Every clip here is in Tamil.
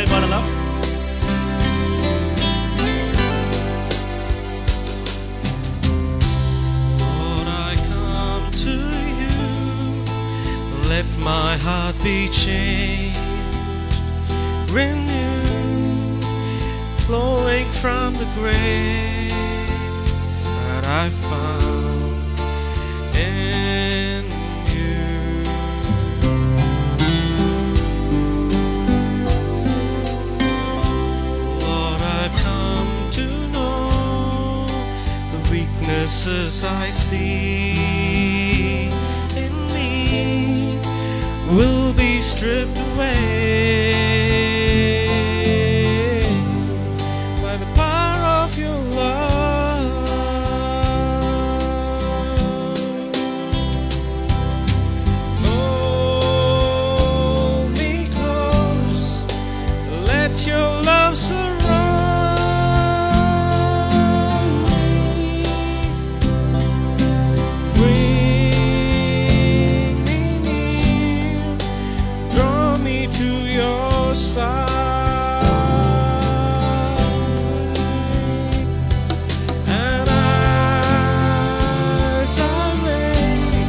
பாடலை பாடலாம். Lord, I come to you. Let my heart be changed, renewed, flowing from the grace that I found in you. Lord, I've come to know the weaknesses I see in me will be stripped away by the power of your love. Hold me close, let your love surround me. Bring me near, draw me to your side. And as I wait,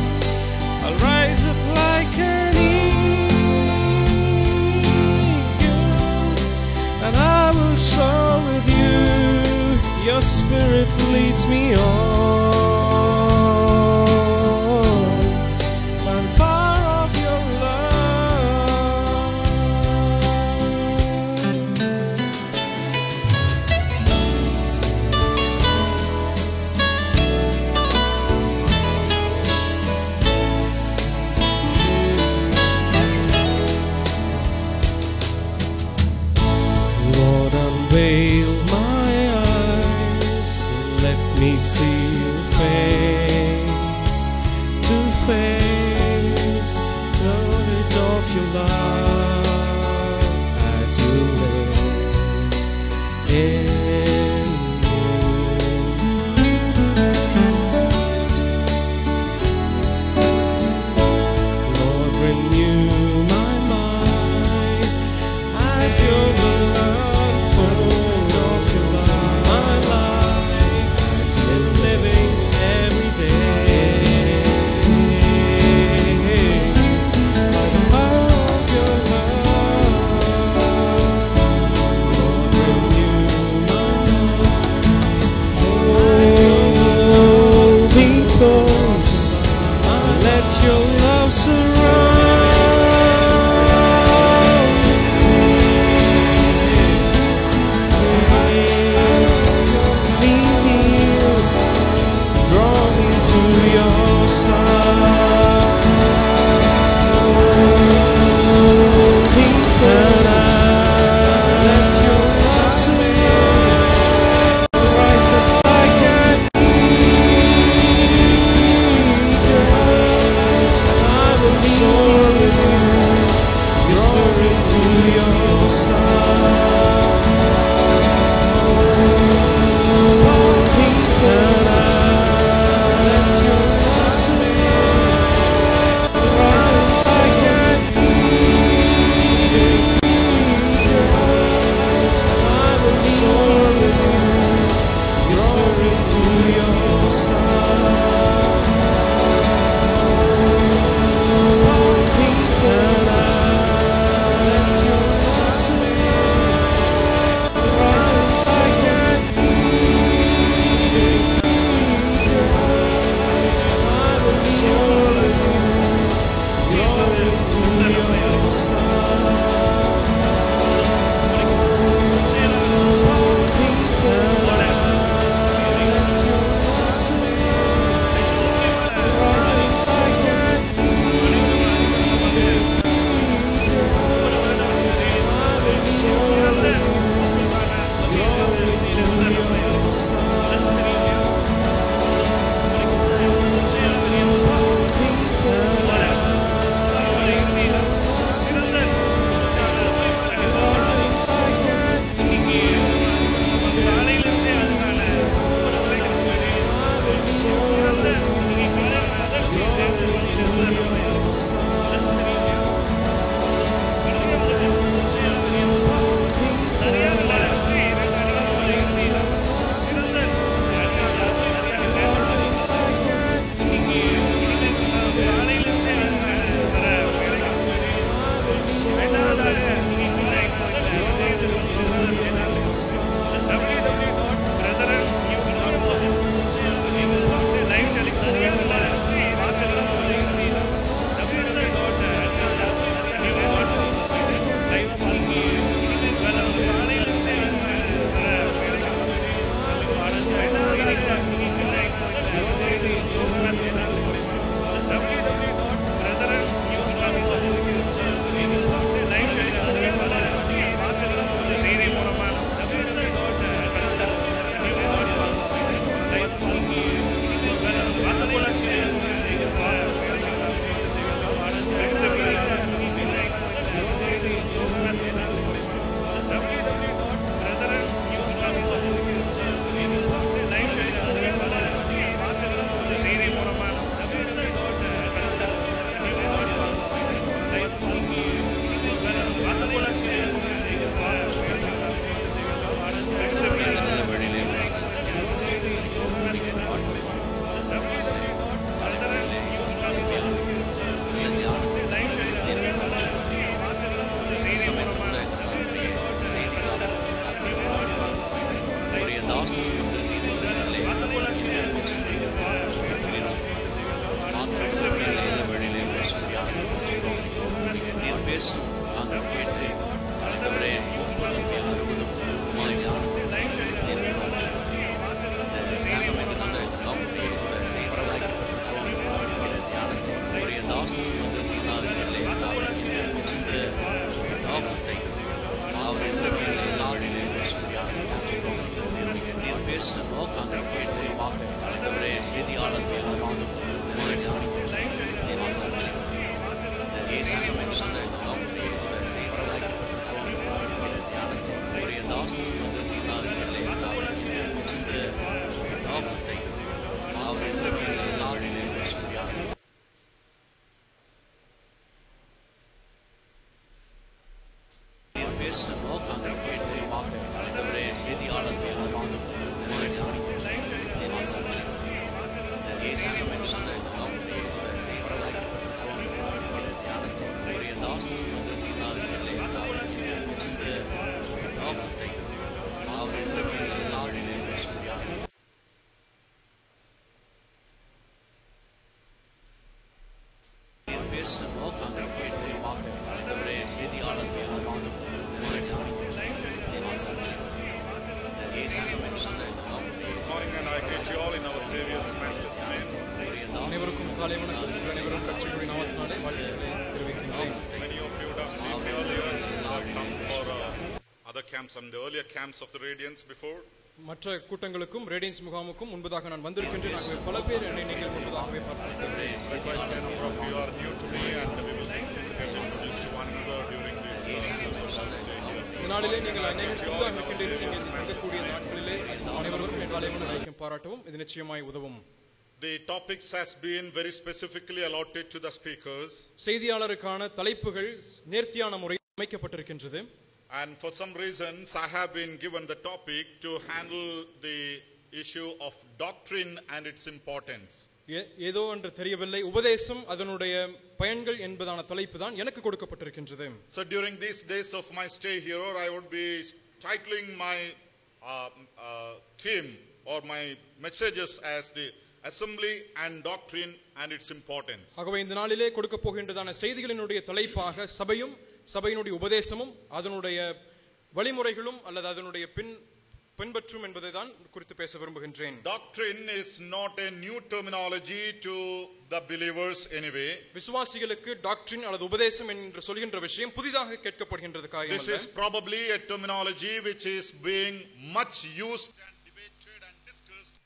I'll rise up like an eagle, and I will soar with you. Your spirit leads me on by the power of your love. Lord, unveil my eyes, let me see you face to face, knowledge of your love as you live in me. Lord, renew my mind as your blood full of your love. My life has been living every day by the power of your love. Lord, renew my mind. Hold me close, let your love surround me. Near, draw me to your side. Me and let your love surround. Rise up like an eagle, and I will soar with you. Draw me to your side. Me and let your love surround. Rise up like an eagle, and I will soar with you. Draw me to your side. Me and let your love surround. Rise up like an eagle, and I will soar with you. Draw me to your side. செய்தி மூலமா and the earlier camps of the Radiance before. மற்ற கூட்டங்களுக்கும் ரேடியன்ஸ் முகாமுக்கும் முன்பதாக நான் வந்திருக்கின்றேன். ஆகவே பல பேர் என்னை நீங்கள் முன்பதாகவே பார்த்திருக்கிறீர்கள். Quite a number of you are new to me and we will get introduced to one another during this stay here. இதனாலே நீங்கள் அனைவரும் புதிதாக இருக்கின்றீர்கள். நீங்கள் இருக்கக்கூடிய நாட்களிலே அனைவருக்கும் என் காலையிலும் ஐக்கியம் பாராட்டவும் இது நிச்சயமாய் உதவும். The topics has been very specifically allotted to the speakers. செய்தியாளருக்கான தலைப்புகள் நேர்த்தியான முறையில் அமைக்கப்பட்டிருக்கின்றது. And for some reasons I have been given the topic to handle the issue of doctrine and its importance. ஏதோ ஒன்று தெரியவில்லை, உபதேசம் அதனுடைய பயன்கள் என்பதான தலைப்பு தான் எனக்கு கொடுக்கப்பட்டிருக்கின்றது. So during these days of my stay here I would be titling my theme or my messages as the assembly and doctrine and its importance. ஆகவே இந்த நாளிலே கொடுக்க போகின்றதான செய்திகளினுடைய தலைப்பாக சபையும் சபையினுடைய உபதேசமும் அதனுடைய வழிமுறைகளும் அல்லது அதனுடைய பின்பற்றும் என்பதை தான் குறித்து பேச விரும்புகின்றேன். Doctrine is not a new terminology to the believers anyway. விசுவாசிகளுக்கு டாக்ட்ரின் அல்லது உபதேசம் என்று சொல்கின்ற விஷயம் புதிதாக கேட்கப்படுகின்றது காரியம் அல்ல. This is probably a terminology which is being much used and debated and discussed.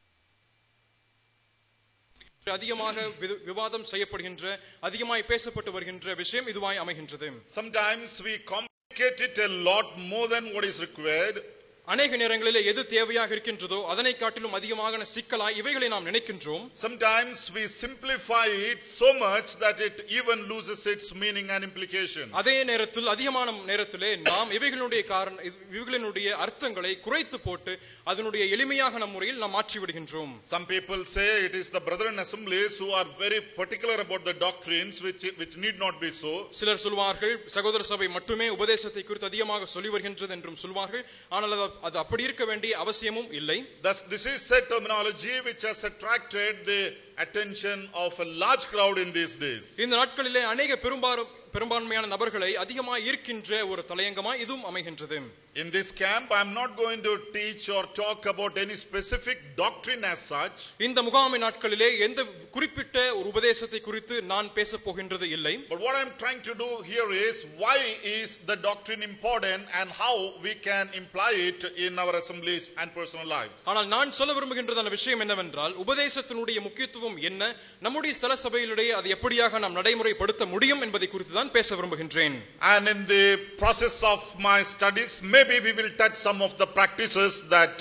அதிகமாக விவாதம் செய்யப்படுகின்ற அதிகமாய் பேசப்பட்டு வருகின்ற விஷயம் இதுவாய் அமைகின்றது. Sometimes we complicate it a lot more than what is required. அநேக நேரங்களிலே எது தேவையாக இருக்கின்றதோ அதனை காட்டிலும் அதிகமான சிக்கலாய் இவைகளை நாம் நினைக்கின்றோம். Sometimes we simplify it so much that it even loses its meaning and implications. அதே நேரத்தில் அதிகமான நேரத்திலே நாம் இவைகளினுடைய அர்த்தங்களை குறைத்து போட்டு அதனுடைய எளிமையான முறையில் நாம் மாற்றி விடுகின்றோம். Some people say it is the brethren assemblies who are very particular about the doctrines which need not be so. சிலர் சொல்வார்கள் சகோதர சபை மட்டுமே உபதேசத்தை குறித்து அதிகமாக சொல்லி வருகின்றது என்றும் சொல்வார்கள். ஆனால் அது அப்படி இருக்க வேண்டிய அவசியமும் இல்லை. Thus this is a terminology which has attracted the attention of a large crowd in these days. இந்த நாட்களிலே அநேக பெரும்பான்மையான நபர்களை அதிகமாக ஈர்க்கின்ற ஒரு தலையங்கமாய் இதுவும் அமைகின்றது. In this camp, I am not going to teach or talk about any specific doctrine as such. இந்த முகாமை நாட்களிலே எந்த குறிப்பிட்ட ஒரு உபதேசத்தை குறித்து நான் பேச போகின்றது இல்லை. But what I am trying to do here is, why is the doctrine important and how we can imply it in our assemblies and personal lives. ஆனால் நான் சொல்ல விரும்புகின்றதான விஷயம் என்னவென்றால், உபதேசத்தினுடைய முக்கியத்துவம் என்ன, நம்முடைய ஸ்தல சபையிலே அது எப்படியாக நாம் நடைமுறைப்படுத்த முடியும் என்பதை குறித்து தான் பேச விரும்புகின்றேன். And in the process of my studies, maybe we will touch some of the practices that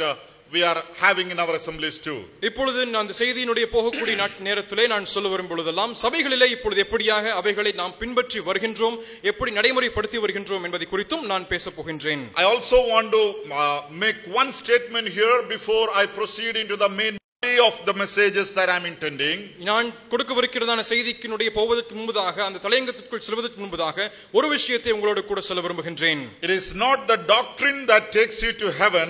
we are having in our assemblies too. இப்பொழுது நான் அந்த செய்தியினுடைய போகக்கூடிய நேரத்திலே நான் சொல்ல வரும் பொழுதெல்லாம் சபைகளிலே இப்பொழுது எப்படியாக அவைகளை நாம் பின்பற்றி வருகின்றோம், எப்படி நடைமுறைப்படுத்தி வருகின்றோம் என்பதை குறித்தும் நான் பேச போகின்றேன். I also want to make one statement here before I proceed into the main of the messages that I am intending. நான் கொடுக்கவிருக்கிறதான செய்திக்கினுடைய போவதற்கு முன்பதாக, அந்த தலையங்கத்திற்குள் செல்வதற்கு முன்பதாக ஒரு விஷயத்தை உங்களோடு கூட சொல்ல விரும்புகின்றேன். It is not the doctrine that takes you to heaven.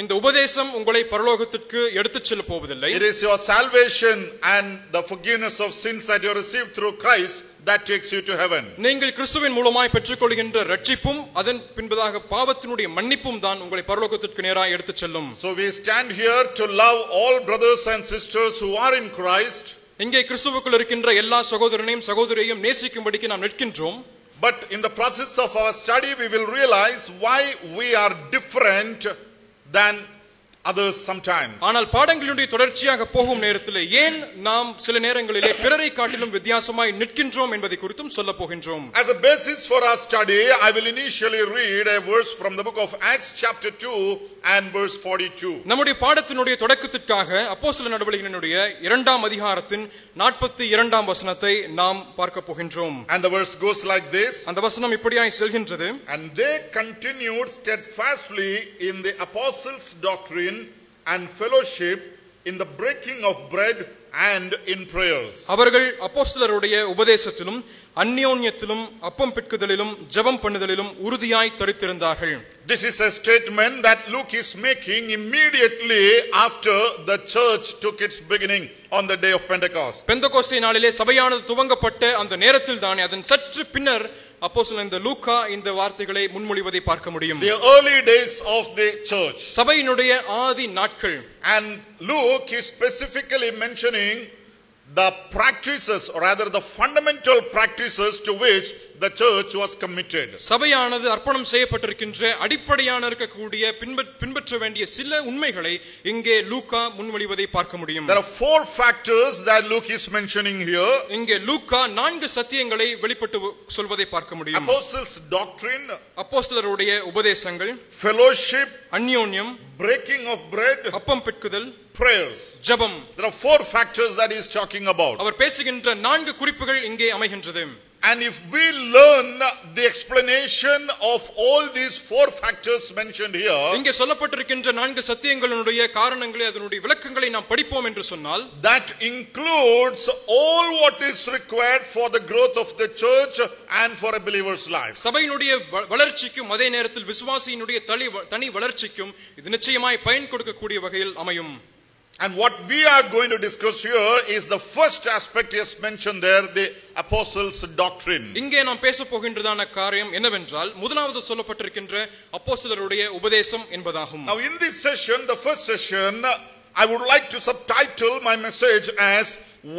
இந்த உபதேசம் உங்களை பரலோகத்திற்கு எடுத்துச் செல்ல போவதில்லை. It is your salvation and the forgiveness of sins that you received through Christ that takes you to heaven. நீங்கள் கிறிஸ்துவின் மூலமாய் பெற்றுக்கொள்கின்ற ரட்சிப்பும் அதன் பின்பதாக பாவத்தினுடைய மன்னிப்பும் தான் உங்களை பரலோகத்திற்கு நேராக எடுத்துச் செல்லும். So we stand here to love all brothers and sisters who are in Christ. இங்கே கிறிஸ்துவுக்குள் இருக்கின்ற எல்லா சகோதரனையும் சகோதரியையும் நேசிக்கும்படிக்கு நாம் நிற்கின்றோம். But in the process of our study, we will realize why we are different than others sometimes. ஆனால் பாடங்களுடைய தொடர்ச்சியாக போகும் நேரத்தில் ஏன் நாம் சில நேரங்களிலே பிறரை காட்டிலும் வித்தியாசமாய் நிற்கின்றோம் என்பதை குறித்தும் சொல்ல போகின்றோம். As a basis for our study, I will initially read a verse from the book of Acts chapter 2 and verse 42. நம்முடைய பாடத்தினுடைய தொடக்கத்திற்காக அப்போஸ்தலர் நடவடிக்கைகளினுடைய 2ஆம் அதிகாரத்தின் 42ஆம் வசனத்தை நாம் பார்க்க போகின்றோம். And the verse goes like this. அந்த வசனம் இப்படியாய் செல்கின்றது. And they continued steadfastly in the apostles' doctrine and fellowship, in the breaking of bread and in prayers. அவர்கள் அப்போஸ்தலருடைய உபதேசத்திலும் அந்யோன்யத்திலும் அப்பம் பிட்குதலிலும் ஜெபம் பண்ணுதலிலும் உறுதியாய் தரித்திருந்தார்கள். This is a statement that Luke is making immediately after the church took its beginning on the day of Pentecost. பெந்தெகோஸ்தே நாளிலே சபையானது துவங்கப்பட்ட அந்த நேரத்தில் தான், அதன் சற்று பின்னர் அப்போஸ்தலன் இந்த லூக்கா இந்த வார்த்தைகளை முன்மொழிவதை பார்க்க முடியும். The early days of the church. சபையினுடைய ஆதி நாட்கள். And Luke is specifically mentioning the practices, or rather the fundamental practices to which the church was committed. சபையானது அர்ப்பணம் செய்யப்பட்டிருக்கின்ற அடிப்படையான இருக்கக்கூடிய பின்பற்ற வேண்டிய சில உண்மைகளை இங்கே லூக்கா முன்மொழிவதை பார்க்க முடியும். There are 4 factors that Luke is mentioning here. இங்கே லூக்கா 4 சத்தியங்களை வெளிப்பட்டு சொல்வதை பார்க்க முடியும். Apostles' doctrine, அப்போஸ்தலருடைய உபதேசங்கள், fellowship, அந்யோன்யம், breaking of bread, அப்பம் பிட்குதல், prayers. ஜெபம். There are 4 factors that he is talking about. அவர் பேசுகின்ற 4 குறிப்புகள் இங்கே அமைகின்றது. And if we learn the explanation of all these 4 factors mentioned here, இங்கே சொல்லப்பட்டிருக்கின்ற 4 சத்தியங்களுடைய காரணங்களை, அதனுடைய விளக்கங்களை நாம் படிப்போம் என்று சொன்னால், that includes all what is required for the growth of the church and for a believer's life. சபையினுடைய வளர்ச்சிக்கும் அதே நேரத்தில் விசுவாசியினுடைய தனி வளர்ச்சிக்கும் இது நிச்சயமாய் பயன் கொடுக்கக்கூடிய வகையில் அமையும். And what we are going to discuss here is the first aspect he has mentioned there, the apostles' doctrine. இங்கே நாம் பேச போகின்றதான காரியம் என்னவென்றால், முதலாவது சொல்லப்பட்டிருக்கின்ற அப்போஸ்தலருடைய உபதேசம் என்பதாகும். Now in this session, the first session, I would like to subtitle my message as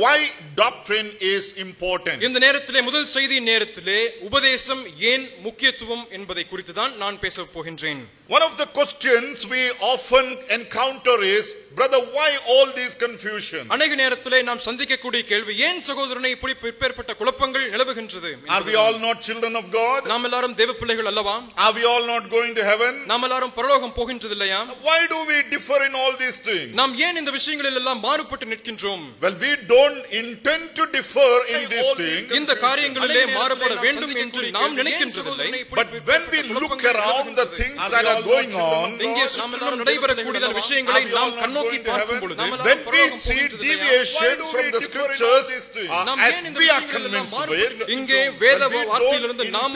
why doctrine is important. இந்த நேரத்திலே, முதல் செய்தியின் நேரத்திலே உபதேசம் ஏன் முக்கியத்துவம் என்பதை குறித்து தான் நான் பேச போகின்றேன். One of the questions we often encounter is, brother, why all these confusion? அநேக நேரத்திலே நாம் சந்திக்கக்கூடிய கேள்வி, ஏன் சகோதரனே இப்படி பிற்பேற்பட்ட குழப்பங்கள் நிலவுகின்றது? Are we all not children of God? நாம் எல்லாரும் தேவ பிள்ளைகள் அல்லவா? Are we all not going to heaven? நாம் எல்லாரும் பரலோகம் போகின்றது இல்லையா? Why do we differ in all these things? நாம் ஏன் இந்த விஷயங்களில் எல்லாம் மாறுபட்டு நிற்கின்றோம்? Well, we don't intend to differ in these things. இந்த காரியங்களிலே மாறுபட வேண்டும் என்று நாம் நினைக்கின்றதில்லை. But when we look around the things that are going on, இங்கே சுற்றிலும் நடைபெறக்கூடிய விஷயங்களை நாம் கண்ணோக்கி பார்க்கும் பொழுது, when we see deviation from the scriptures, as we are convinced with, இங்கே வேத வார்த்தையிலிருந்து நாம்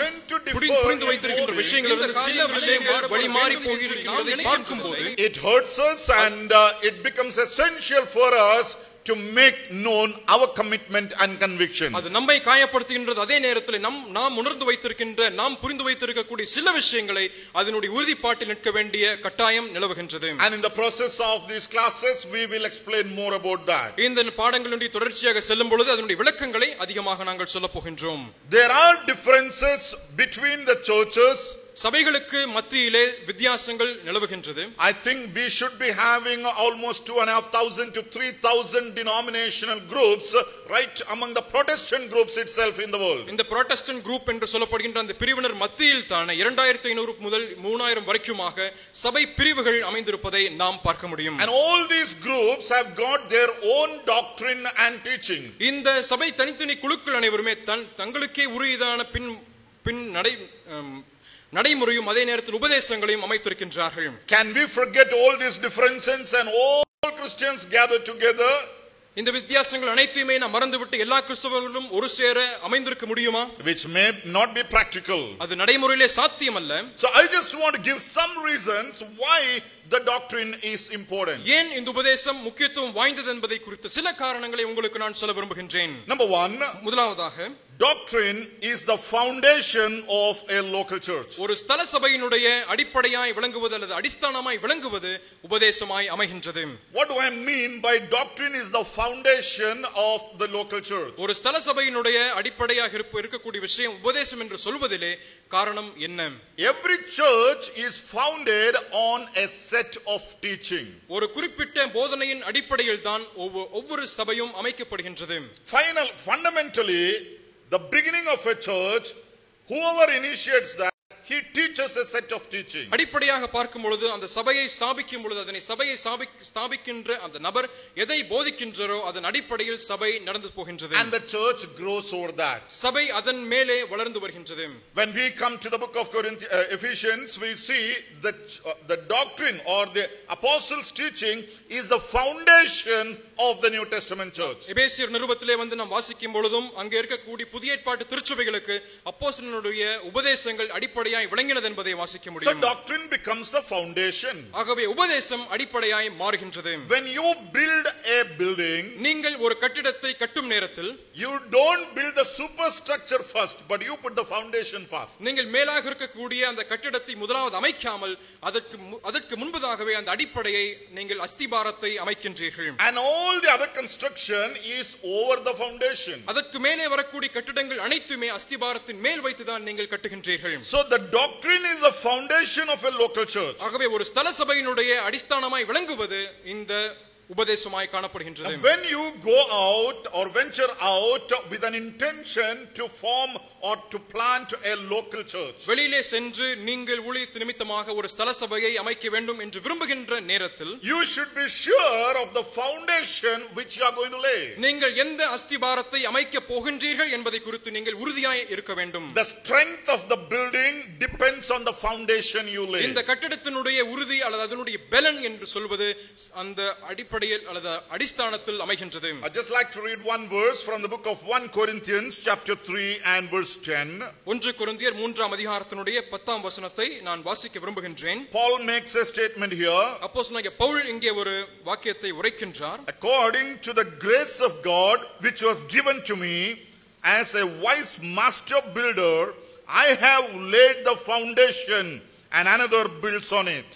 புரிந்து வைத்திருக்கின்ற விஷயங்களிலிருந்து சில விஷயங்கள் வழிமாறி போகிறதை பார்க்கும்போது, it hurts us and it becomes essential for us to make known our commitment and convictions. அது நம்மை காயப்படுத்துகின்றது. அதே நேரத்தில் நாம் உணர்ந்து வைத்திருக்கின்ற நாம் புரிந்து வைத்திருக்கக்கூடிய சில விஷயங்களை அதனுடைய உறுதிப்பாட்டில் நிற்க வேண்டிய கட்டாயம் நிலவுகின்றது. And in the process of these classes we will explain more about that. இந்த பாடங்களுடைய தொடர்ச்சியாக செல்லும் பொழுது அதனுடைய விளக்கங்களை அதிகமாக நாங்கள் சொல்லப் போகின்றோம். There are differences between the churches. சபைகளுக்கு மத்தியிலே வித்தியாசங்கள் நிலவுகின்றது. I think we should be having almost 2,500 to 3,000 denominational groups right among the Protestant groups itself in the world. இந்த புராட்டஸ்டன்ட் குரூப் என்று சொல்லப்படுகின்ற அந்த பிரிவினர் மத்தியில் தான 2500 முதல் 3000 வரைக்குமாக சபை பிரிவுகள் அமைந்திருப்பதை நாம் பார்க்க முடியும். And all these groups have got their own doctrine and teaching. இந்த சபை தனித்தனி குழுக்கள் அனைவருமே தங்களுக்கே உரியதான பின் நடைமுறையும் அதே நேரத்தில் உபதேசங்களையும் அமைத்திருக்கின்றார்கள். Can we forget all these differences and all Christians gather together? இந்த வித்தியாசங்கள் அனைத்தையுமே நாம் மறந்துவிட்டு எல்லா கிறிஸ்தவர்களும் ஒரு சேர அமைந்திருக்க முடியுமா? Which may not be practical. அது நடைமுறையிலே சாத்தியமல்ல. So I just want to give some reasons why the doctrine is important. ஏன் இந்த உபதேசம் முக்கியத்துவம் வாய்ந்தது என்பதை குறித்து சில காரணங்களை உங்களுக்கு நான் சொல்ல விரும்புகின்றேன். Number 1, முதலாவதாக doctrine is the foundation of a local church. ஒரு ஸ்தல சபையினுடைய அடிப்படையாய் விளங்குவது அல்லது அடிஸ்தானமாய் விளங்குவது உபதேசமாய் அமைகின்றது. What do I mean by doctrine is the foundation of the local church? ஒரு ஸ்தல சபையினுடைய அடிப்படையாக இருக்கக்கூடிய விஷயம் உபதேசம் என்று சொல்வதிலே காரணம் என்ன? Every church is founded on a set of teaching. ஒரு குறிப்பிட்ட போதனையின் அடிப்படையில் தான் ஒவ்வொரு சபையும் அமைக்கப்படுகின்றது. Fundamentally, the beginning of a church, whoever initiates that, he teaches a set of teaching. அடிப்படையாக பார்க்கும் பொழுது அந்த சபையை ஸ்தாபிக்கும் பொழுது அதனை சபையை ஸ்தாபிக்கின்ற அந்த நபர் எதை போதிக்கின்றாரோ அதன் அடிப்படையில் சபை நடந்து போகின்றது. And the church grows over that. சபை அதன் மேலே வளர்ந்து வருகின்றது. When we come to the book of Ephesians, we see that the doctrine or the apostles' teaching is the foundation of the New Testament church. எபேசியர் நிருபத்திலே வந்து நாம் வாசிக்கும் பொழுதும் அங்கே இருக்கக்கூடிய புதிய ஏற்பாட்டு திருச்சபைகளுக்கு அப்போஸ்தலனுடைய உபதேசங்கள் அடிப்படையாய் விளங்கினது என்பதை வாசிக்க முடியும். So doctrine becomes the foundation. ஆகவே உபதேசம் அடிப்படையாய் மாறுகின்றது. When you build a building, நீங்கள் ஒரு கட்டிடத்தை கட்டும் நேரத்தில் you don't build the superstructure first, but you put the foundation first. நீங்கள் மேலாக இருக்கக்கூடிய அந்த கட்டிடத்தை முதலாவது அமைக்காமல் அதற்கு முன்பதாகவே அந்த அடிப்படையை நீங்கள் அஸ்திபாரத்தை அமைக்கின்றீர்கள். And all the other construction is over the foundation. அதற்கு மேலே வரக்கூடிய கட்டிடங்கள் அனைத்துமே அஸ்திபாரத்தின் மேல் வைத்துதான் நீங்கள் கட்டுகின்றீர்கள். So the doctrine is the foundation of a local church. ஆகவே ஒரு ஸ்தல சபையினுடைய அடிஸ்தானமாய் விளங்குவது இந்த உபதேசமாய் காணப்படுகின்றது. When you go out or venture out with an intention to form or to plant a local church, வெளியிலே சென்று நீங்கள் ஊழியத்து நிமித்தமாக ஒரு ஸ்தல சபையை அமைக்க வேண்டும் என்று விரும்புகின்ற நேரத்தில் you should be sure of the foundation which you are going to lay. நீங்கள் எந்த அஸ்திபாரத்தை அமைக்க போகின்றீர்கள் என்பதை குறித்து நீங்கள் உறுதியாய் இருக்க வேண்டும். The strength of the building depends on the foundation you lay. இந்த கட்டிடத்தினுடைய உறுதி அல்லது அதனுடைய பலன் என்று சொல்வது அந்த அடிப்படையில் அல்லது அடிஸ்தானத்தில் அமைகின்றது. I just like to read one verse from the book of 1 Corinthians chapter 3 and verse 10. 1 கொரிந்தியர் 3ஆம் அதிகாரத்தினுடைய 10ஆம் வசனத்தை நான் வாசிக்க விரும்புகின்றேன். Paul makes a statement here. அப்போஸ்தலனாகிய பவுல் இங்கே ஒரு வாக்கியத்தை உரைக்கின்றார். According to the grace of God which was given to me as a wise master builder, I have laid the foundation and another builds on it.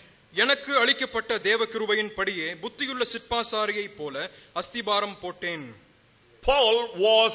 எனக்கு அளிக்கப்பட்ட தேவ கிருபையின் படியே புத்தியுள்ள சிற்பாசாரியை போல அஸ்திபாரம் போட்டேன். Paul was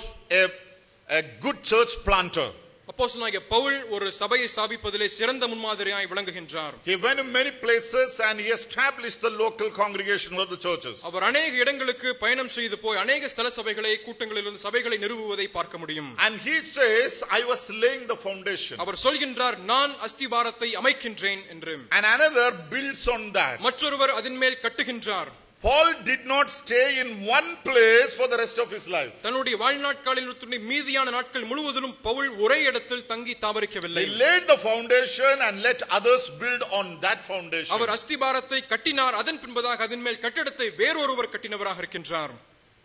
a good church planter. அப்போஸ்தலனாகிய பவுல் ஒரு சபையை ஸ்தாபிப்பதிலே சிறந்த முன்மாதிரியாய் விளங்குகின்றார். He went to many places and he established the local congregation of the churches. அவர் अनेक இடங்களுக்கு பயணம் செய்து போய் अनेक ஸ்தல சபைகளை கூட்டங்களிலிருந்து சபைகளை நிறுவுவதை பார்க்க முடியும். And he says, I was laying the foundation. அவர் சொல்கின்றார் நான் அஸ்திபாரத்தை அமைக்கின்றேன் என்று. And another builds on that. மற்றொருவர் அதன் மேல் கட்டுகின்றார். Paul did not stay in one place for the rest of his life. தன்னுடைய வாழ்நாட்களில் மீதியான நாட்கள் முழுவதிலும் பவுல் ஒரே இடத்தில் தங்கி தாவரிக்கவில்லை. He laid the foundation and let others build on that foundation. அவர் அஸ்திபாரத்தை கட்டினார். அதன் பின்பதாக அதன் மேல் கட்டிடத்தை வேறொருவர் கட்டினவராக இருக்கின்றார்.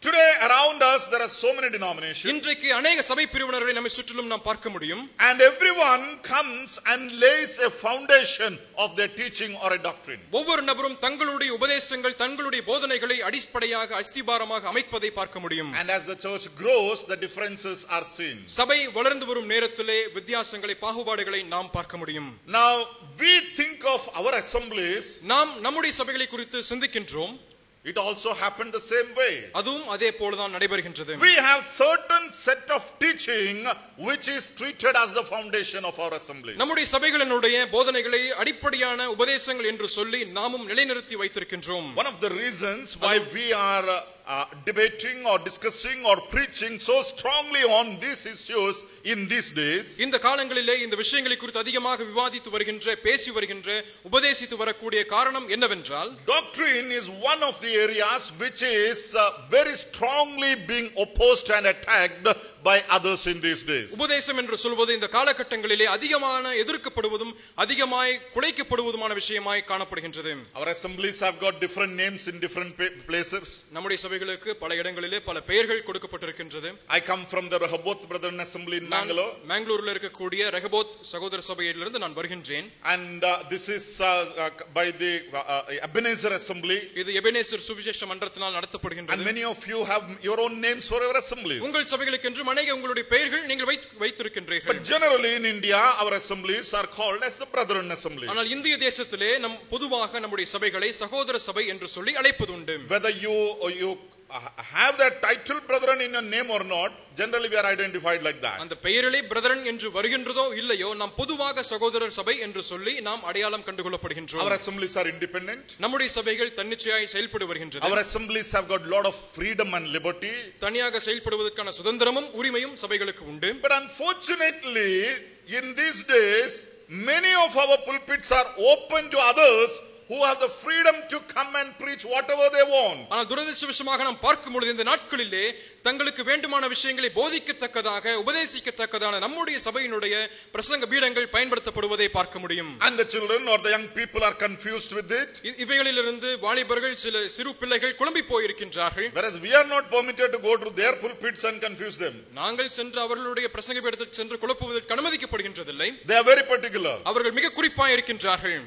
Today around us there are so many denominations. இன்றைக்கு अनेक சபை பிரிவினர்களை நம்மை சுற்றிலும் நாம் பார்க்க முடியும். And everyone comes and lays a foundation of their teaching or a doctrine. ஒவ்வொரு நபரும் தங்களுடைய உபதேசங்கள் தங்களுடைய போதனைகளை அடிப்படையாக அஸ்திபாரமாக அமைப்பதை பார்க்க முடியும். And as the church grows, the differences are seen. சபை வளர்ந்து வரும் நேரத்திலே வித்தியாசங்களை பாகுபாடுகளை நாம் பார்க்க முடியும். Now we think of our assemblies. நாம் நம்முடைய சபைகளை குறித்து சிந்திக்கின்றோம். It also happened the same way. அதுவும் அதே போலதான் நடைபெறுகின்றது. We have certain set of teaching which is treated as the foundation of our assembly. நம்முடைய சபைகளினுடைய போதனைகளை அடிப்படையான உபதேசங்கள் என்று சொல்லி நாமும் நிலைநிறுத்தி வைத்திருக்கின்றோம். One of the reasons why we are debating or discussing or preaching so strongly on these issues in these days, இந்த காலங்களிலே இந்த விஷயங்களை குறித்து அதிகமாக விவாதித்து வருகின்ற பேசி வருகின்ற உபதேசித்து வரக்கூடிய காரணம் என்னவென்றால், doctrine is one of the areas which is very strongly being opposed and attacked by others in these days. உபதேசம் என்று சொல்வது இந்த காலகட்டங்களிலே அதிகமான எதிர்க்கப்படுவதும் அதிகமாய் குலைக்கப்படுவதுமான விஷயமாய் காணப்படுகின்றது. Our assemblies have got different names in different places. நம்முடைய சபைகளுக்கு பல இடங்களிலே பல பெயர்கள் கொடுக்கப்பட்டிருக்கின்றது. I come from the Rehoboth Brethren Assembly in Mangalore. மங்களூர்ல இருக்கக்கூடிய ரெகபோத் சகோதர சபையிலிருந்து நான் வருகின்றேன். And this is by the Ebenezer Assembly. இது எபெனேசர் சுவிசேஷ மன்றத்தினால் நடத்தப்படுகின்றது. And many of you have your own names for your assemblies. உங்கள் சபைகளுக்கு என்று அநேக உங்களுடைய பெயர்கள் நீங்கள் வைத்திருக்கின்றீர்கள். But generally in India our assemblies are called as the Brethren Assemblies. ஆனால் இந்திய தேசத்திலே நம் பொதுவாக நம்முடைய சபைகளை சகோதர சபை என்று சொல்லி அழைப்பது உண்டு. Whether you have that title brethren in your name or not, generally we are identified like that. அந்த பெயரிலே பிரதரன் என்று வருகின்றதோ இல்லையோ நாம் பொதுவாக சகோதரர் சபை என்று சொல்லி நாம் அடையாளம் கண்டுகொள்ளப்படுகின்றோம். Our assemblies are independent. நம்முடைய சபைகள் தன்னிச்சையாய் செயல்பட்டு வருகின்றன. Our assemblies have got lot of freedom and liberty. தனியாக செயல்படுவதற்கான சுதந்திரமும் உரிமையும் சபைகளுக்கு உண்டு. But unfortunately in these days many of our pulpits are open to others who have the freedom to come and preach whatever they want. ஆனால் துரதிர்ஷ்டவசமாக நாம் பார்க்கும் பொழுது இந்த நாட்களிலே தங்களுக்கு வேண்டுமான விஷயங்களை போதிக்கத்தக்கதாக உபதேசிக்கத்தக்கதான நம்முடைய சபையினுடைய பிரசங்க பீடங்கள் பயன்படுத்தப்படுவதை பார்க்க முடியும். And the children or the young people are confused with it. இவைகளிலிருந்து வாலிபர்கள் சிறு பிள்ளைகள் குழம்பி போயிருக்கின்றார்கள். Whereas we are not permitted to go to their pulpits and confuse them. நாங்கள் சென்று அவர்களுடைய பிரசங்க பீடத்திற்கு சென்று குழப்புவதற்கு அனுமதிக்கப்படுகின்றதில்லை. They are very particular. அவர்கள் மிக குறிப்பாக இருக்கின்றார்கள்.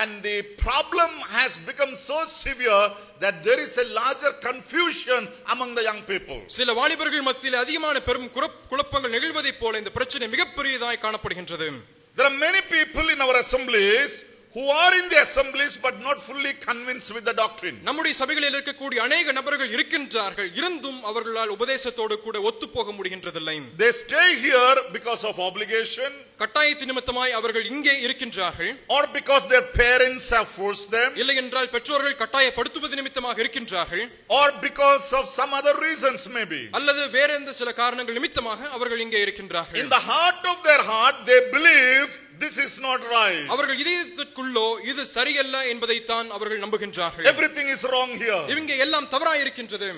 And the problem has become so severe that there is a larger confusion among the young people. சில வாலிபர்கள் மத்தியில் அதிகமான பெரும் குழப்பங்கள் நிகழ்வதைப் போல இந்த பிரச்சனை மிகப்பெரியதாய் காணப்படுகின்றது. There are many people in our assemblies who are in the assemblies but not fully convinced with the doctrine. நம்முடைய சபைகளில் இருக்கக்கூடிய अनेक நபர்கள் இருக்கின்றார்கள். இருந்தும் அவர்களால் உபதேசத்தோடு கூட ஒத்துப்போக முடிகின்றதில்லை. They stay here because of obligation, கட்டாயத்தின் நிமித்தமாய் அவர்கள் இங்கே இருக்கின்றார்கள். or because their parents have forced them, இல்லை என்றால் பெற்றோர்கள் கட்டாயப்படுத்துவது நிமித்தமாக இருக்கின்றார்கள், or because of some other reasons maybe. அல்லது வேற எந்த சில காரணங்கள் நிமித்தமாக அவர்கள் இங்கே இருக்கின்றார்கள். In the heart of their heart they believe this is not right. அவர்கள் இதயத்திற்குள்ளோ இது சரியல்ல என்பதை தான் அவர்கள் நம்புகின்றார்கள். Everything is wrong here. இவங்க எல்லாம் தவறாய் இருக்கின்றது.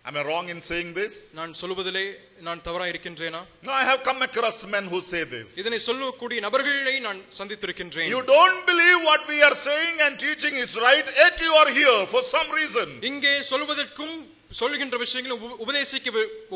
Am I wrong in saying this? நான் சொல்வதிலே நான் தவறாய் இருக்கின்றேனா? No, I have come across men who say this. இதனை சொல்லக்கூடிய நபர்களை நான் சந்தித்திருக்கின்றேன். You don't believe what we are saying and teaching is right, yet you are here for some reason. இங்கே சொல்வதற்கும் சொல்கின்ற விஷயங்களும்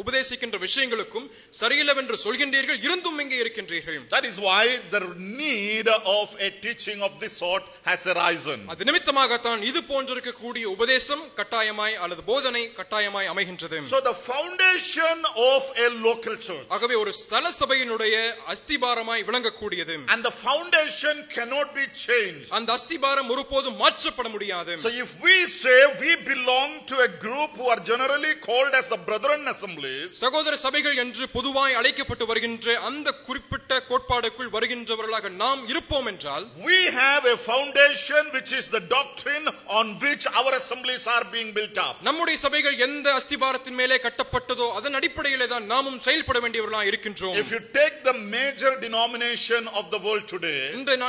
உபதேசிக்கின்ற விஷயங்களுக்கும் சரியில்லவென்று சொல்கின்றீர்கள், இருந்தும் இங்கே இருக்கின்றீர்கள். That is why the need of a teaching of this sort has arisen. அது நிமித்தமாகத்தான் இது போன்றிருக்கக்கூடிய உபதேசம் கட்டாயமாய் அல்லது போதனை கட்டாயமாய் அமைகின்றது. So the foundation of a local church, ஆகவே ஒரு ஸ்தல சபையினுடைய அஸ்திபாரமாய் விளங்கக்கூடியது. and the foundation cannot be changed. அந்த அஸ்திபாரம் ஒருபோதும் மாற்றப்பட முடியாது. So if we say we belong to a group who are generally called as the Brethren Assemblies, சகோதர சபைகள் என்று பொதுவாய் அழைக்கப்பட்டு வருகின்ற அந்த குறிப்பிட்ட கோட்பாடுக்குள் வருகின்றவர்களாக நாம் இருப்போம் என்றால், we have a foundation which is the doctrine on which our assemblies are being built up. நம்முடைய சபைகள் எந்த அஸ்திபாரத்தின் மேலே கட்டப்பட்டதோ அதன் அடிப்படையிலே தான் நாமும் செயல்பட வேண்டியவர்களாக இருக்கின்றோம். If you take the major denomination of the world today,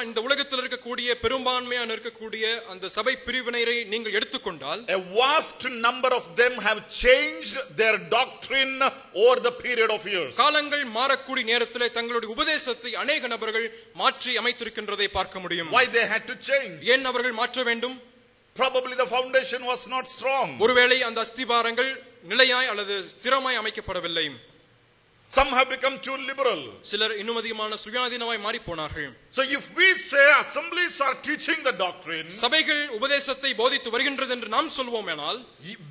இந்த உலகத்தில் இருக்கக்கூடிய பெரும்பான்மையான இருக்கக்கூடிய அந்த சபை பிரிவினரை நீங்கள் எடுத்துக்கொண்டால், a vast number of them have changed their doctrine over the period of years. காலங்கள் மாறக்கூடிய நேரத்திலே தங்களுடைய உபதேசத்தை अनेक நபர்கள் மாற்றி அமைத்திருக்கின்றதை பார்க்க முடியும். Why they had to change? ஏன் அவர்கள் மாற்ற வேண்டும்? Probably the foundation was not strong. ஒருவேளை அந்த அஸ்திபாரங்கள் நிலையாய் அல்லது ஸ்திரமாய் அமைக்கப்படவில்லை. Some have become too liberal. சிலர் இன்னும் அதிகமான சுயாதீனமாய் மாறி போனார்கள். So if we say assemblies are teaching the doctrine, சபைகள் உபதேசத்தை போதித்து வருகின்றது என்று நாம் சொல்வோமானால்,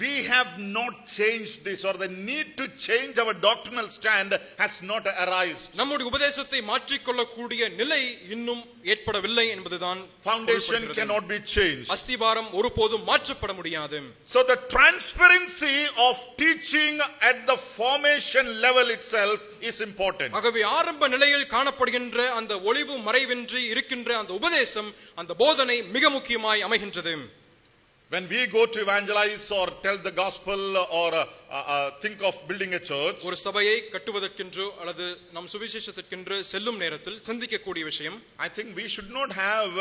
we have not changed this, or the need to change our doctrinal stand has not arisen. நம்முடைய உபதேசத்தை மாற்றிக் கொள்ளக்கூடிய நிலை இன்னும் ஏற்படவில்லை என்பதுதான். Foundation cannot be changed. அஸ்திபாரம் ஒருபோதும் மாற்றப்பட முடியாது. So the transparency of teaching at the formation level itself is important. ஆகவே ஆரம்ப நிலையில் காணப்படுகின்ற அந்த ஒளிவு மறைவின்றி இருக்கின்ற அந்த உபதேசம், அந்த போதனை மிக முக்கியமாய் அமைகின்றது. When we go to evangelize or tell the gospel or think of building a church, ஒரு சபையை கட்டுவதற்கென்று அல்லது நம் சுவிசேஷத்திற்கென்று செல்லும் நேரத்தில் சிந்திக்கக்கூடிய விஷயம், I think we should not have